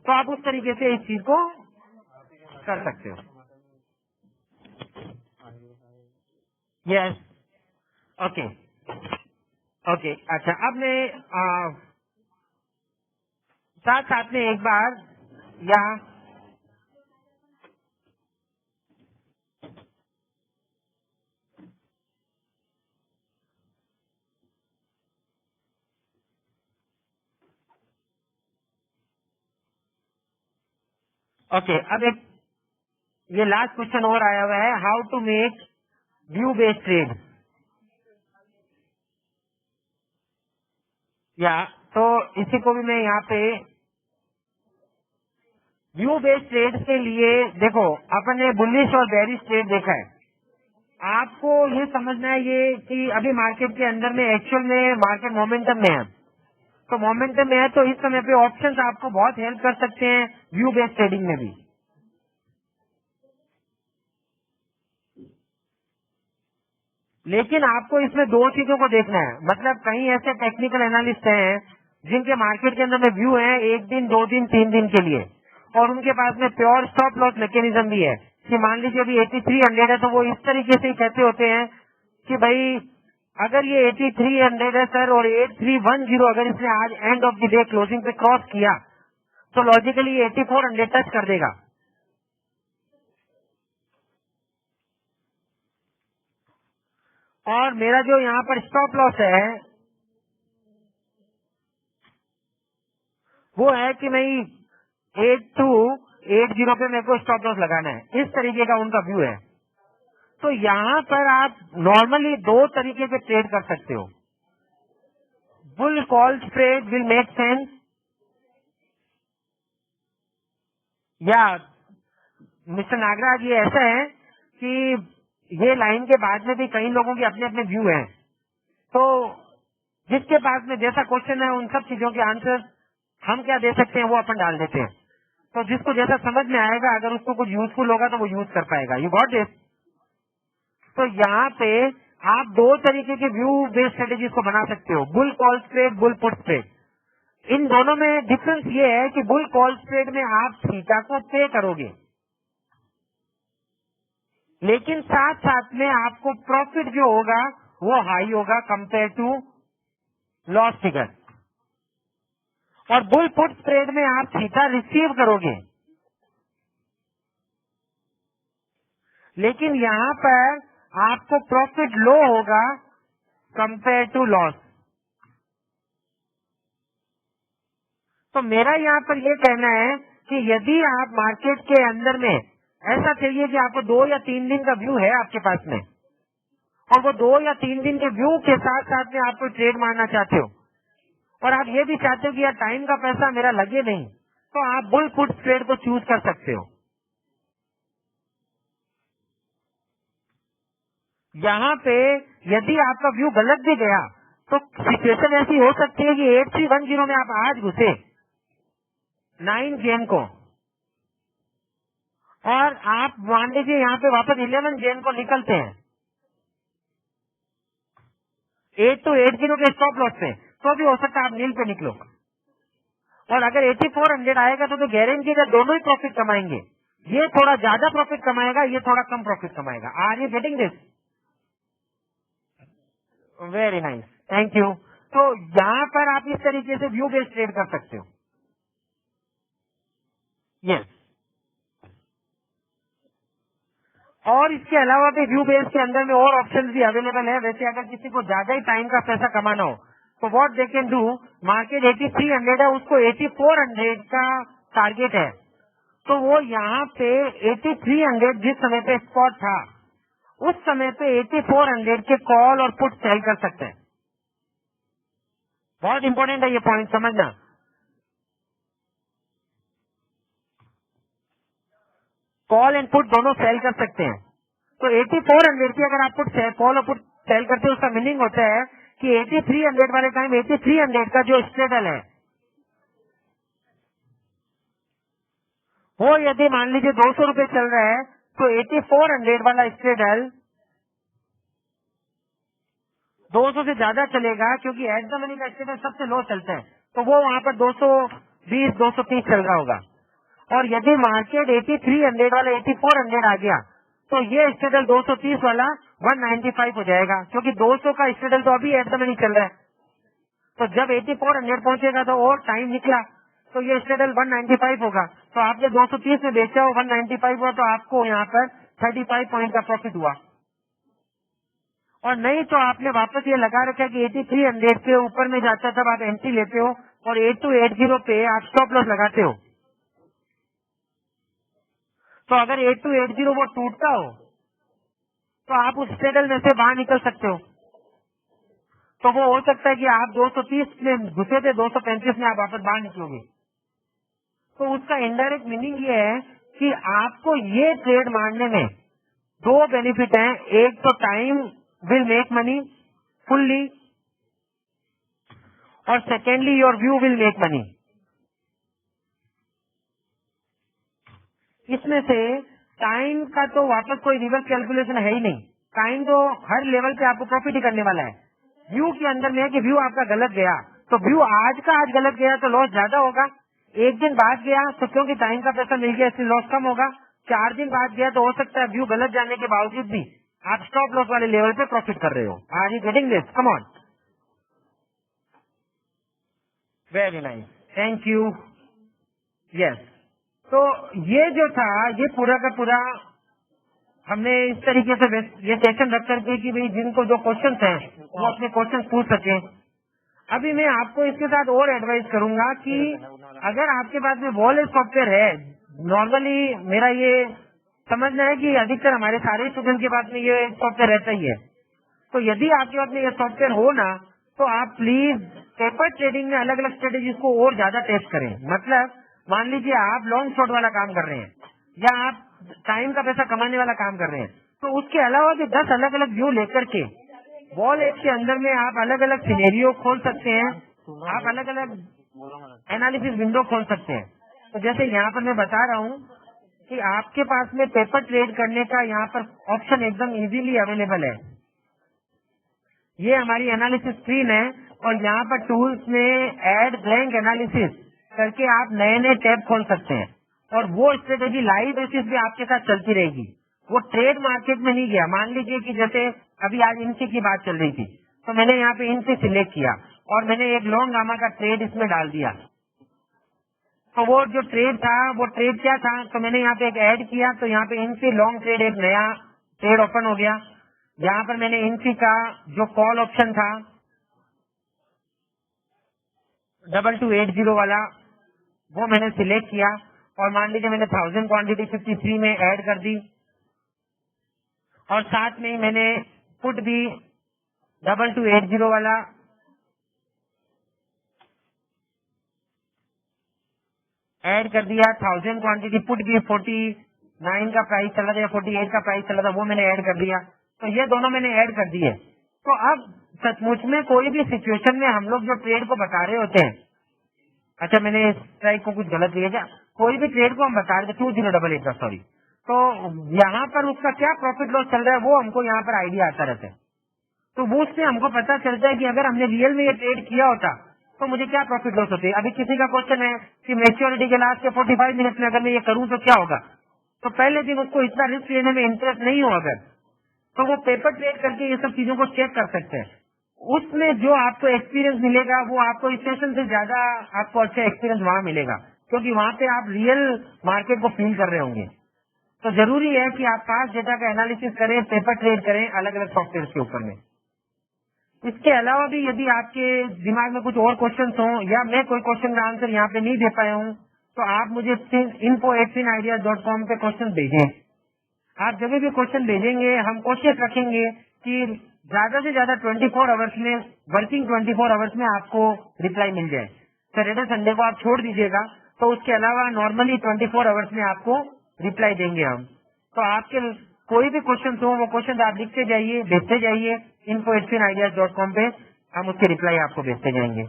तो आप उस तरीके से इस चीज को कर सकते हो। Yes, okay okay. अच्छा, अब मैं साथ साथ में एक बार यहाँ ओके, अब एक ये लास्ट क्वेश्चन और आया हुआ है, how to make view based trade. या तो इसी को भी मैं यहाँ पे व्यू बेस्ड ट्रेड के लिए, देखो अपन ने बुलिश और बेरिश ट्रेड देखा है। आपको ये समझना है ये कि अभी मार्केट के अंदर में एक्चुअल में मार्केट मोमेंटम में है, तो मोमेंटम में है तो इस समय पे ऑप्शंस आपको बहुत हेल्प कर सकते हैं व्यू बेस्ड ट्रेडिंग में भी। लेकिन आपको इसमें 2 चीजों को देखना है, मतलब कई ऐसे टेक्निकल एनालिस्ट हैं जिनके मार्केट के अंदर में व्यू है 1 दिन 2 दिन 3 दिन के लिए, और उनके पास में प्योर स्टॉप लॉस मैकेनिज्म भी है कि मान लीजिए अभी 8300 है तो वो इस तरीके से ही कहते होते हैं कि भाई अगर ये 8300 है सर और 8310 अगर इसने आज end of the day closing पे क्रॉस किया तो लॉजिकली 8400 टच कर देगा। और मेरा जो यहाँ पर स्टॉप लॉस है वो है कि भाई 8280 पे मेरे को स्टॉप लॉस लगाना है, इस तरीके का उनका व्यू है। तो यहाँ पर आप नॉर्मली 2 तरीके से ट्रेड कर सकते हो। Bull call trade will make sense, या मिस्टर नागराज ये ऐसा है कि ये लाइन के बाद में भी कई लोगों के अपने अपने व्यू हैं, तो जिसके पास में जैसा क्वेश्चन है उन सब चीजों के आंसर हम क्या दे सकते हैं वो अपन डाल देते हैं। तो जिसको जैसा समझ में आएगा अगर उसको कुछ यूजफुल होगा तो वो यूज कर पाएगा। You got this. तो यहाँ पे आप 2 तरीके के व्यू बेस्ड स्ट्रेटेजीज को बना सकते हो, bull call spread, bull put spread. इन दोनों में डिफरेंस ये है कि बुल कॉल स्प्रेड में आप थीटा को पे करोगे, लेकिन साथ साथ में आपको प्रॉफिट जो होगा वो हाई होगा कंपेयर टू लॉस फिगर। और बुल पुट स्प्रेड में आप थीटा रिसीव करोगे, लेकिन यहाँ पर आपको प्रॉफिट लो होगा कंपेयर टू लॉस। तो मेरा यहाँ पर ये कहना है कि यदि आप मार्केट के अंदर में ऐसा चाहिए कि आपको 2 या 3 दिन का व्यू है आपके पास में, और वो 2 या 3 दिन के व्यू के साथ साथ में आपको ट्रेड मारना चाहते हो, और आप ये भी चाहते हो कि यार टाइम का पैसा मेरा लगे नहीं, तो आप बुल पुट ट्रेड को चूज कर सकते हो। यहाँ पे यदि आपका व्यू गलत भी गया तो सिचुएशन ऐसी हो सकती है कि 8310 में आप आज घुसे 9 जेन को, और आप मान लीजिए यहाँ पे वापस 11 जेन को निकलते हैं 8280 के स्टॉप लॉस पे, तो भी हो सकता है आप नील पे निकलो। और अगर 8400 आएगा तो गारंटी है दोनों ही प्रॉफिट कमाएंगे, ये थोड़ा ज्यादा प्रॉफिट कमाएगा, ये थोड़ा कम प्रॉफिट कमाएगा। Are you getting this? Very nice, thank you. तो यहाँ पर आप इस तरीके से व्यू बेस्ड ट्रेड कर सकते हो। यस, और इसके अलावा भी व्यू बेस के अंदर में और ऑप्शन भी अवेलेबल है। वैसे अगर किसी को ज्यादा ही टाइम का पैसा कमाना हो तो what they can do, market 8300 है, उसको 8400 का टारगेट है, तो वो यहाँ पे 8300 जिस समय पे स्पॉट था उस समय पे 8400 के कॉल और पुट सेल कर सकते हैं। बहुत इंपॉर्टेंट है ये पॉइंट समझना। कॉल एंड पुट दोनों सेल कर सकते हैं। तो 8400 की अगर आप कॉल और पुट सेल करते हैं, उसका मीनिंग होता है कि 8300 वाले टाइम 8300 का जो स्ट्रेडल है वो यदि मान लीजिए 200 रुपए चल रहा है, तो 8400 वाला स्ट्रेडल 200 से ज्यादा चलेगा, क्योंकि एट द मनी का स्ट्रेडल सबसे लो चलता है, तो वो वहां पर 220 230 चल रहा होगा। और यदि मार्केट 8300 वाला 8400 आ गया तो ये स्ट्रेडल 230 वाला 195 हो जाएगा, क्योंकि 200 का स्ट्रेडल तो अभी एट द मनी चल रहा है। तो जब 8400 पहुंचेगा तो और टाइम निकला तो ये स्ट्रेडल 195 होगा। तो आपने 230 में बेचा हो, 195 हुआ, तो आपको यहाँ पर 35 पॉइंट का प्रॉफिट हुआ। और नहीं तो आपने वापस ये लगा रखा है कि 8300 के ऊपर में जाता है तब आप एंट्री लेते हो, और 8280 पे आप स्टॉप लॉस लगाते हो। तो अगर 8280 वो टूटता हो तो आप उस स्ट्रेडल में से बाहर निकल सकते हो। तो वो हो सकता है कि आप 230 में घुसे थे, 235 में आप वापस बाहर निकलोगे। तो उसका इनडायरेक्ट मीनिंग ये है कि आपको ये ट्रेड मारने में 2 बेनिफिट हैं। एक तो time will make money fully, और secondly your view will make money. इसमें से टाइम का तो वापस कोई रिवर्स कैलकुलेशन है ही नहीं, टाइम तो हर लेवल पे आपको प्रॉफिट ही करने वाला है। व्यू के अंदर में है कि व्यू आपका गलत गया तो व्यू आज का आज गलत गया तो लॉस ज्यादा होगा, एक दिन बाद गया तो क्योंकि टाइम का पैसा मिल गया इसलिए लॉस कम होगा, 4 दिन बाद गया तो हो सकता है व्यू गलत जाने के बावजूद भी आप स्टॉप लॉस वाले लेवल पे प्रॉफिट कर रहे हो। Are you getting this? Come on, very nice, thank you. Yes, तो ये जो था ये पूरा का पूरा हमने इस तरीके से ये सेशन रख करके कि भाई जिनको जो क्वेश्चन हैं वो अपने क्वेश्चन पूछ सके। अभी मैं आपको इसके साथ और एडवाइस करूंगा कि अगर आपके पास में वॉलेट सॉफ्टवेयर है, नॉर्मली मेरा ये समझना है कि अधिकतर हमारे सारे स्टूडेंट के पास में ये सॉफ्टवेयर रहता ही है, तो यदि आपके पास में ये सॉफ्टवेयर हो ना तो आप प्लीज पेपर ट्रेडिंग में अलग अलग स्ट्रेटेजीज को और ज्यादा टेस्ट करें। मतलब मान लीजिए आप लॉन्ग शॉर्ट वाला काम कर रहे हैं या आप टाइम का पैसा कमाने वाला काम कर रहे हैं, तो उसके अलावा भी 10 अलग अलग व्यू लेकर के वॉल एप के अंदर में आप अलग अलग सिनेरियो खोल सकते हैं, आप अलग अलग एनालिसिस विंडो खोल सकते हैं। तो जैसे यहाँ पर मैं बता रहा हूँ कि आपके पास में पेपर ट्रेड करने का यहाँ पर ऑप्शन एकदम इजीली अवेलेबल है। ये हमारी एनालिसिस स्क्रीन है और यहाँ पर टूल्स में ऐड ब्लैंक एनालिसिस करके आप नए नए टैब खोल सकते हैं और वो स्ट्रेटेजी लाइव बेसिस पे आपके साथ चलती रहेगी। वो ट्रेड मार्केट में नहीं गया। मान लीजिए कि जैसे अभी आज इनसी की बात चल रही थी तो मैंने यहाँ पे इनसी सिलेक्ट किया और मैंने एक लॉन्ग गामा का ट्रेड इसमें डाल दिया। तो वो जो ट्रेड था वो ट्रेड क्या था, तो मैंने यहाँ पे एक ऐड किया तो यहाँ पे इनसी लॉन्ग ट्रेड एक नया ट्रेड ओपन हो गया। यहाँ पर मैंने इनसी का जो कॉल ऑप्शन था 2280 वाला वो मैंने सिलेक्ट किया और मान लीजिए मैंने 1000 क्वांटिटी 53 में ऐड कर दी और साथ में ही मैंने पुट भी 2280 वाला ऐड कर दिया। 1000 क्वांटिटी पुट भी 49 का प्राइस चला था या 48 का प्राइस चला था वो मैंने ऐड कर दिया। तो ये दोनों मैंने ऐड कर दिए। तो अब सचमुच में कोई भी सिचुएशन में हम लोग जो ट्रेड को बता रहे होते हैं, अच्छा मैंने इस स्ट्राइक को कुछ गलत लिया क्या, कोई भी ट्रेड को हम बता रहे थे 2088 का सॉरी, तो यहाँ पर उसका क्या प्रॉफिट लॉस चल रहा है वो हमको यहाँ पर आइडिया आता रहता है। तो वो उससे हमको पता चलता है कि अगर हमने रियल में ये ट्रेड किया होता तो मुझे क्या प्रॉफिट लॉस होती है। अभी किसी का क्वेश्चन है कि मैच्योरिटी के लास्ट के 45 मिनट में अगर मैं ये करूं तो क्या होगा, तो पहले दिन उसको इतना रिस्क लेने में इंटरेस्ट नहीं हो अगर, तो वो पेपर ट्रेड करके ये सब चीजों को चेक कर सकते हैं। उसमें जो आपको एक्सपीरियंस मिलेगा वो आपको इस सेशन से ज्यादा आपको अच्छा एक्सपीरियंस वहां मिलेगा, क्योंकि वहां पे आप रियल मार्केट को फील कर रहे होंगे। तो जरूरी है कि आप पास डेटा का एनालिसिस करें, पेपर ट्रेड करें अलग अलग सॉफ्टवेयर के ऊपर में। इसके अलावा भी यदि आपके दिमाग में कुछ और क्वेश्चन हो या मैं कोई क्वेश्चन का आंसर यहाँ पे नहीं दे पाया हूँ तो आप मुझे info@finideas.com पे क्वेश्चन भेजें। आप जब भी क्वेश्चन भेजेंगे हम कोशिश रखेंगे कि ज्यादा से ज्यादा 24 आवर्स में, वर्किंग 24 आवर्स में आपको रिप्लाई मिल जाए। सैटरडे संडे को आप छोड़ दीजिएगा तो उसके अलावा नॉर्मली 24 आवर्स में आपको रिप्लाई देंगे हम। तो आपके कोई भी क्वेश्चन हो वो क्वेश्चन आप लिखते जाइए, भेजते जाइए info@finideas.com पे, हम उसके रिप्लाई आपको भेजते जाएंगे।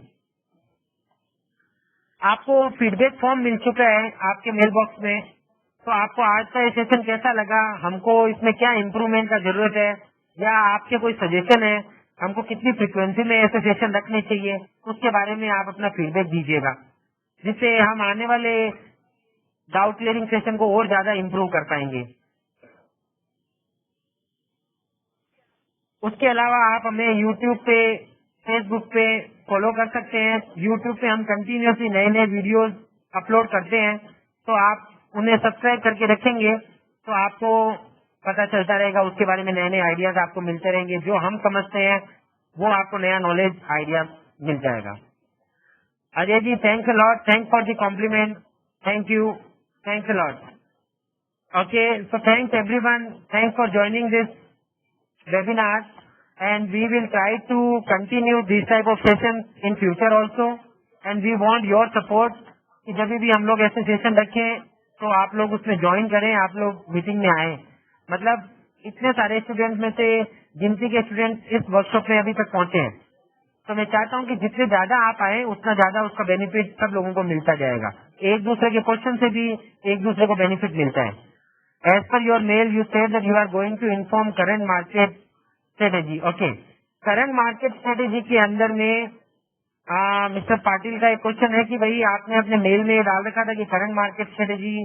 आपको फीडबैक फॉर्म मिल चुका है आपके मेल बॉक्स में। तो आपको आज का ये सेशन कैसा लगा, हमको इसमें क्या इम्प्रूवमेंट का जरूरत है या आपके कोई सजेशन है, हमको कितनी फ्रीक्वेंसी में ऐसे सेशन रखने चाहिए, उसके बारे में आप अपना फीडबैक दीजिएगा, जिससे हम आने वाले डाउट क्लियरिंग सेशन को और ज्यादा इम्प्रूव कर पाएंगे। उसके अलावा आप हमें यूट्यूब पे, फेसबुक पे फॉलो कर सकते हैं। यूट्यूब पे हम कंटिन्यूसली नए नए वीडियोस अपलोड करते हैं, तो आप उन्हें सब्सक्राइब करके रखेंगे तो आपको पता चलता रहेगा, उसके बारे में नए नए आइडियाज आपको मिलते रहेंगे। जो हम समझते हैं वो आपको नया नॉलेज आइडिया मिल जाएगा। Ajay ji thanks a lot, thanks for the compliment, thank you, thanks a lot. Okay, so thanks everyone, thanks for joining this webinar and we will try to continue this type of sessions in future also and we want your support कि जब भी हम लोग ऐसे session रखें तो आप लोग उसमें ज्वाइन करें, आप लोग मीटिंग में आए। मतलब इतने सारे स्टूडेंट्स में से गिनती के स्टूडेंट्स इस वर्कशॉप में अभी तक पहुंचे हैं, तो मैं चाहता हूं कि जितने ज्यादा आप आए उतना ज्यादा उसका बेनिफिट सब लोगों को मिलता जाएगा। एक दूसरे के क्वेश्चन से भी एक दूसरे को बेनिफिट मिलता है। As per your mail, you said that you are going to inform current market strategy. Okay. Current market strategy के अंदर में मिस्टर पाटिल का एक क्वेश्चन है कि भाई आपने अपने मेल में डाल रखा था कि करंट मार्केट स्ट्रेटेजी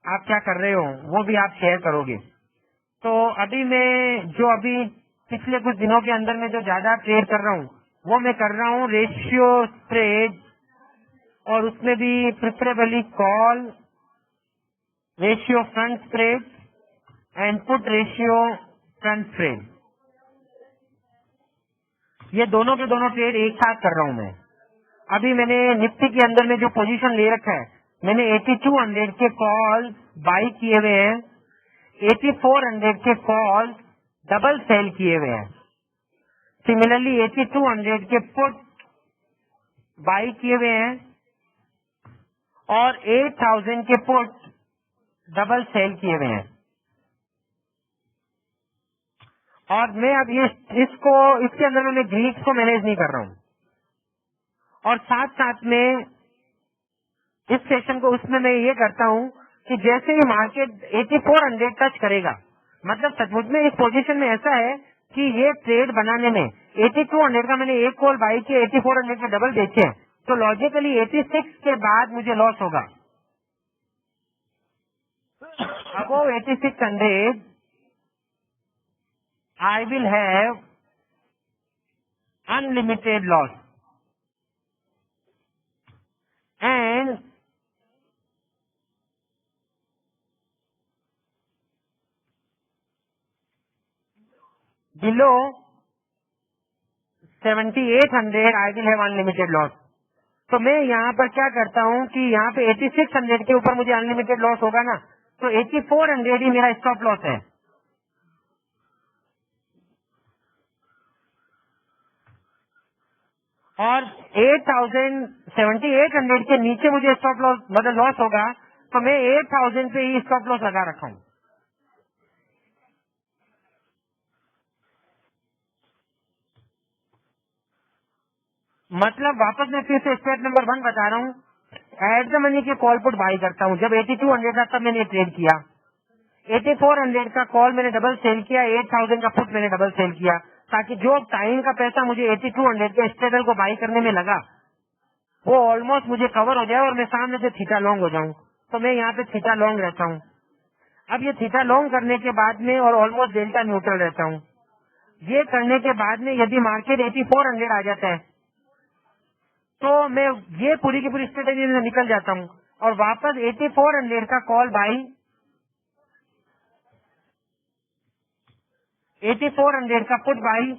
आप क्या कर रहे हो, वो भी आप शेयर करोगे। तो अभी मैं जो अभी पिछले कुछ दिनों के अंदर में जो ज्यादा ट्रेड कर रहा हूँ वो मैं कर रहा हूँ रेशियो ट्रेड, और उसमें भी preferably call ratio front spread and put ratio front spread. ये दोनों के दोनों ट्रेड एक साथ कर रहा हूं मैं। अभी मैंने निफ्टी के अंदर में जो पोजीशन ले रखा है, मैंने 8200 के कॉल बाई किए हुए हैं, 8400 के कॉल डबल सेल किए हुए हैं। सिमिलरली 8200 के पुट बाई किए हुए हैं और 8000 के पुट डबल सेल किए हुए हैं। और मैं अब ये इसके अंदर में मैं ग्रीक्स को मैनेज नहीं कर रहा हूँ, और साथ साथ में इस सेशन को उसमें मैं ये करता हूँ कि जैसे ही मार्केट 8400 टच करेगा, मतलब सचमुच में इस पोजीशन में ऐसा है कि ये ट्रेड बनाने में 8200 का मैंने एक कॉल बाई किया, 8400 के डबल बेचे, तो लॉजिकली 86 के बाद मुझे लॉस होगा। Above 8600 I will have unlimited loss and below 7800 I will have unlimited loss. तो मैं यहाँ पर क्या करता हूँ कि यहाँ पे 8600 के ऊपर मुझे अनलिमिटेड लॉस होगा ना, तो 8400 ही मेरा स्टॉप लॉस है। और 7800 के नीचे मुझे स्टॉप लॉस मतलब लॉस होगा, तो मैं 8000 पे ही स्टॉप लॉस लगा रखा हूँ। मतलब वापस मैं फिर से स्टेप नंबर 1 बता रहा हूँ। एट द मनी के कॉल पुट बाई करता हूँ। जब 8200 था तब मैंने ट्रेड किया, 8400 का कॉल मैंने डबल सेल किया, 8000 का पुट मैंने डबल सेल किया, ताकि जो टाइम का पैसा मुझे 8200 के स्टेबल को बाई करने में लगा वो ऑलमोस्ट मुझे कवर हो जाए और मैं सामने से थीटा लॉन्ग हो जाऊं। तो मैं यहाँ पे थीटा लॉन्ग रहता हूँ। अब ये थीटा लॉन्ग करने के बाद में और ऑलमोस्ट डेल्टा न्यूट्रल रहता हूँ। ये करने के बाद में यदि मार्केट 8400 आ जाता है तो मैं ये पूरी की पूरी स्ट्रेटेजी में निकल जाता हूँ और वापस 8400 का कॉल बाई, 8400 का पुट बाई,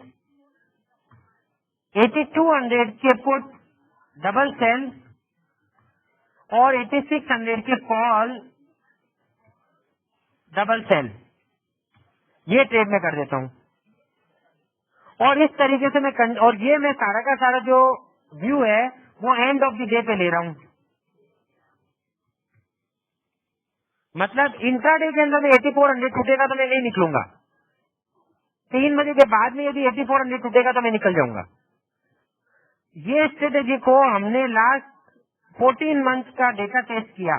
8200 के पुट डबल सेल और 8600 के कॉल डबल सेल, ये ट्रेड में कर देता हूँ। और इस तरीके से और ये मैं सारा का सारा जो व्यू है वो एंड ऑफ द डे पे ले रहा हूँ। मतलब इंट्राडे के अंदर में 8400 टूटेगा तो मैं नहीं निकलूंगा। 3 बजे के बाद में यदि 8400 टूटेगा तो मैं निकल जाऊंगा। ये स्ट्रेटेजी को हमने लास्ट 14 मंथ का डेटा टेस्ट किया।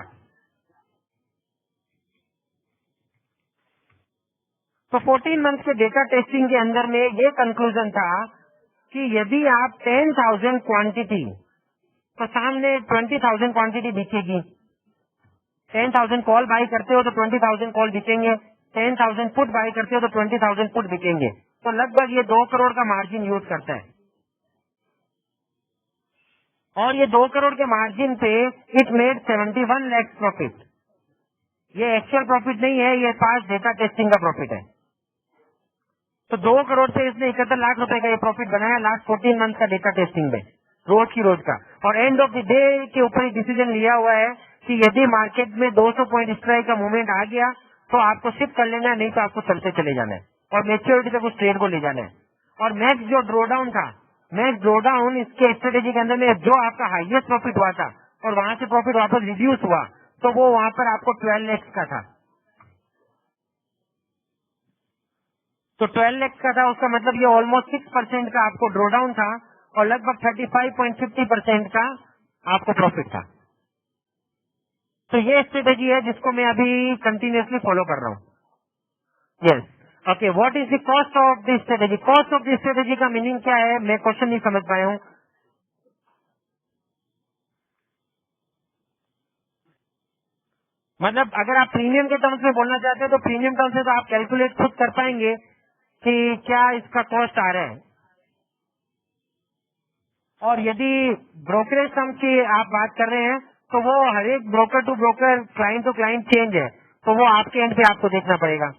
तो 14 मंथ के डेटा टेस्टिंग के अंदर में ये कंक्लूजन था कि यदि आप 10,000 क्वांटिटी, तो सामने 20,000 क्वांटिटी बिकेगी। 10,000 कॉल बाई करते हो तो 20,000 कॉल बिकेंगे, 10,000 पुट बाई करते हो तो 20,000 पुट बिकेंगे। तो लगभग ये 2 करोड़ का मार्जिन यूज करता है। और ये 2 करोड़ के मार्जिन पे इट मेड 71 लाख प्रॉफिट। ये एक्चुअल प्रॉफिट नहीं है, ये पास डेटा टेस्टिंग का प्रॉफिट है। तो 2 करोड़ से इसने 71 लाख रुपए का ये प्रॉफिट बनाया लास्ट 14 मंथ का डेटा टेस्टिंग में, रोज की रोज का। और एंड ऑफ द डे के ऊपर ही डिसीजन लिया हुआ है कि यदि मार्केट में 200 पॉइंट स्ट्राइक का मूवमेंट आ गया तो आपको शिफ्ट कर लेना है, नहीं तो आपको चलते चले जाना है और मेच्योरिटी तक उस ट्रेड को ले जाना है। और मैक्स जो ड्रोडाउन था, मैक्स ड्रोडाउन इसके स्ट्रेटेजी के अंदर में जो आपका हाईएस्ट प्रॉफिट हुआ था और वहां से प्रॉफिट वापस रिड्यूस हुआ, तो वो वहां पर आपको 12 लाख का था। तो 12 लाख का था, उसका मतलब ये ऑलमोस्ट 6% का आपको ड्रोडाउन था और लगभग 35.50% का आपको प्रॉफिट था। तो ये स्ट्रेटेजी है जिसको मैं अभी कंटिन्यूअसली फॉलो कर रहा हूँ। Yes, okay. What is the cost of this strategy? Cost of this strategy का मीनिंग क्या है? मैं क्वेश्चन नहीं समझ पाया हूँ। मतलब अगर आप प्रीमियम के टर्म्स में बोलना चाहते हो तो प्रीमियम टर्म्स में तो आप कैलकुलेट खुद कर पाएंगे कि क्या इसका कॉस्ट आ रहा है। और यदि ब्रोकरेज टर्म की आप बात कर रहे हैं तो वो हर एक broker to broker, client to client change है, तो वो आपके एंड पे आपको देखना पड़ेगा।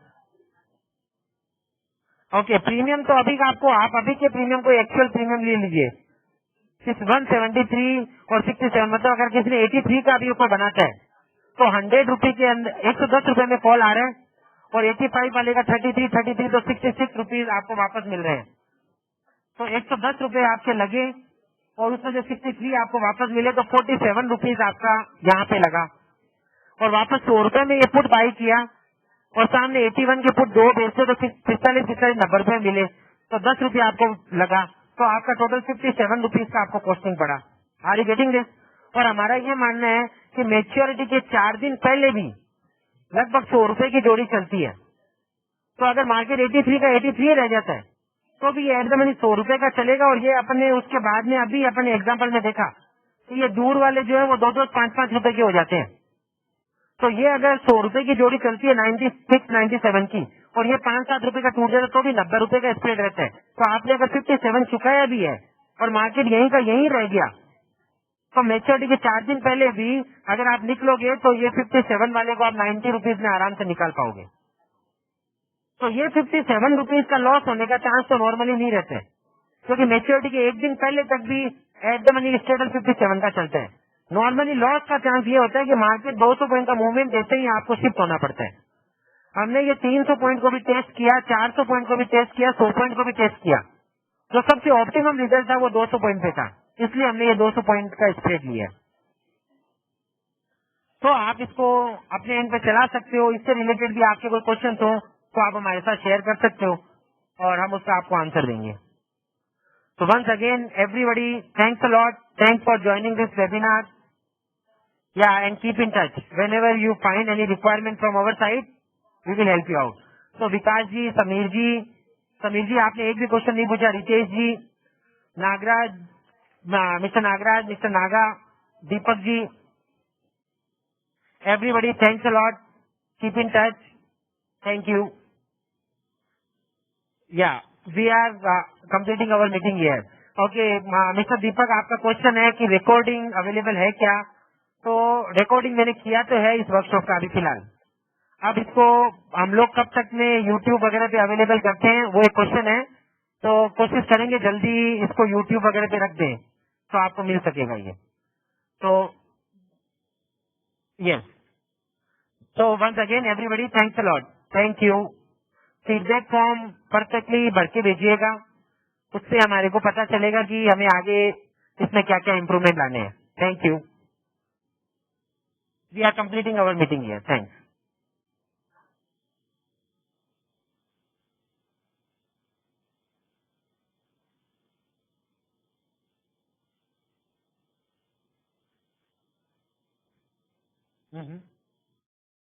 ओके, प्रीमियम तो अभी का आपको, आप अभी के प्रीमियम को एक्चुअल प्रीमियम ले लीजिए 173 और 67। मतलब अगर किसी ने 83 का भी ऊपर बनाता है तो 100 रुपए के अंदर 110 रुपए में कॉल आ रहा है और 85 वाले का 33 तो 66 रुपीज आपको वापस मिल रहे हैं। तो 110 रुपए आपके लगे और उसमें जो 63 आपको वापस मिले तो 47 रुपीज आपका यहाँ पे लगा। और वापस 100 रुपए में ये पुट बाई किया और सामने 81 के पुट 2 बेचते तो 45 90 रुपए मिले, तो 10 रुपये आपको लगा। तो आपका टोटल 57 रुपीज का आपको कॉस्टिंग पड़ा। Are you getting this? और हमारा ये मानना है कि मेच्योरिटी के 4 दिन पहले भी लगभग 100 रुपए की जोड़ी चलती है। तो अगर मार्केट 83 का 83 रह जाता है तो भी ये एट द मनी 100 रुपए का चलेगा। और ये अपने उसके बाद में अभी अपने एग्जाम्पल में देखा तो ये दूर वाले जो है वो 2-2, 5-5 रुपए के हो जाते हैं। तो ये अगर 100 रुपए की जोड़ी चलती है 96, 97 की, और ये 5-7 रुपए का टूट जाता तो भी 90 रुपए का स्प्रेड रहता है। तो आपने अगर 57 चुकाया भी है और मार्केट यहीं का यहीं रह गया, तो मेच्योरिटी के 4 दिन पहले भी अगर आप निकलोगे तो ये 57 वाले को आप 90 रुपीज में आराम से निकाल पाओगे। तो ये 57 रुपीज का लॉस होने का चांस तो नॉर्मली नहीं रहते हैं, क्योंकि मेच्योरिटी के एक दिन पहले तक भी एट द मनी स्टेटस 57 का चलता है। नॉर्मली लॉस का चांस ये होता है कि मार्केट 200 पॉइंट का मूवमेंट देते ही आपको शिफ्ट होना पड़ता है। हमने ये 300 पॉइंट को भी टेस्ट किया, 400 पॉइंट को भी टेस्ट किया, 100 पॉइंट को भी टेस्ट किया। जो सबसे ऑप्टिमम रिजल्ट था वो 200 पॉइंट पे था, इसलिए हमने ये 200 पॉइंट का स्प्रेड लिया। तो आप इसको अपने एंड पे चला सकते हो। इससे रिलेटेड भी आपके कोई क्वेश्चन हो तो आप हमारे साथ शेयर कर सकते हो और हम उसका आपको आंसर देंगे। So once again, everybody, thanks a lot. Thanks for joining this webinar. Yeah, and keep in touch. Whenever you find any requirement from our side, we will help you out. So विकास जी, समीर जी आपने एक भी question नहीं पूछा। Ritesh ji, Nagraj, mister Nagraj, mister Naga, Deepak ji, everybody, thanks a lot. Keep in touch. Thank you. Yeah, we are completing our meeting here. Okay, mister Deepak, आपका question है कि recording available है क्या? तो रिकॉर्डिंग मैंने किया तो है इस वर्कशॉप का अभी फिलहाल। अब इसको हम लोग कब तक में यूट्यूब वगैरह पे अवेलेबल करते हैं वो एक क्वेश्चन है। तो कोशिश करेंगे जल्दी इसको यूट्यूब वगैरह पे रख दें तो आपको मिल सकेगा ये। तो यस, तो once again everybody, thanks a lot. Thank you. Feedback form perfectly भर के भेजिएगा, उससे हमारे को पता चलेगा कि हमें आगे इसमें क्या क्या इम्प्रूवमेंट लाने हैं। Thank you. We are completing our meeting here. Thanks. Hmm.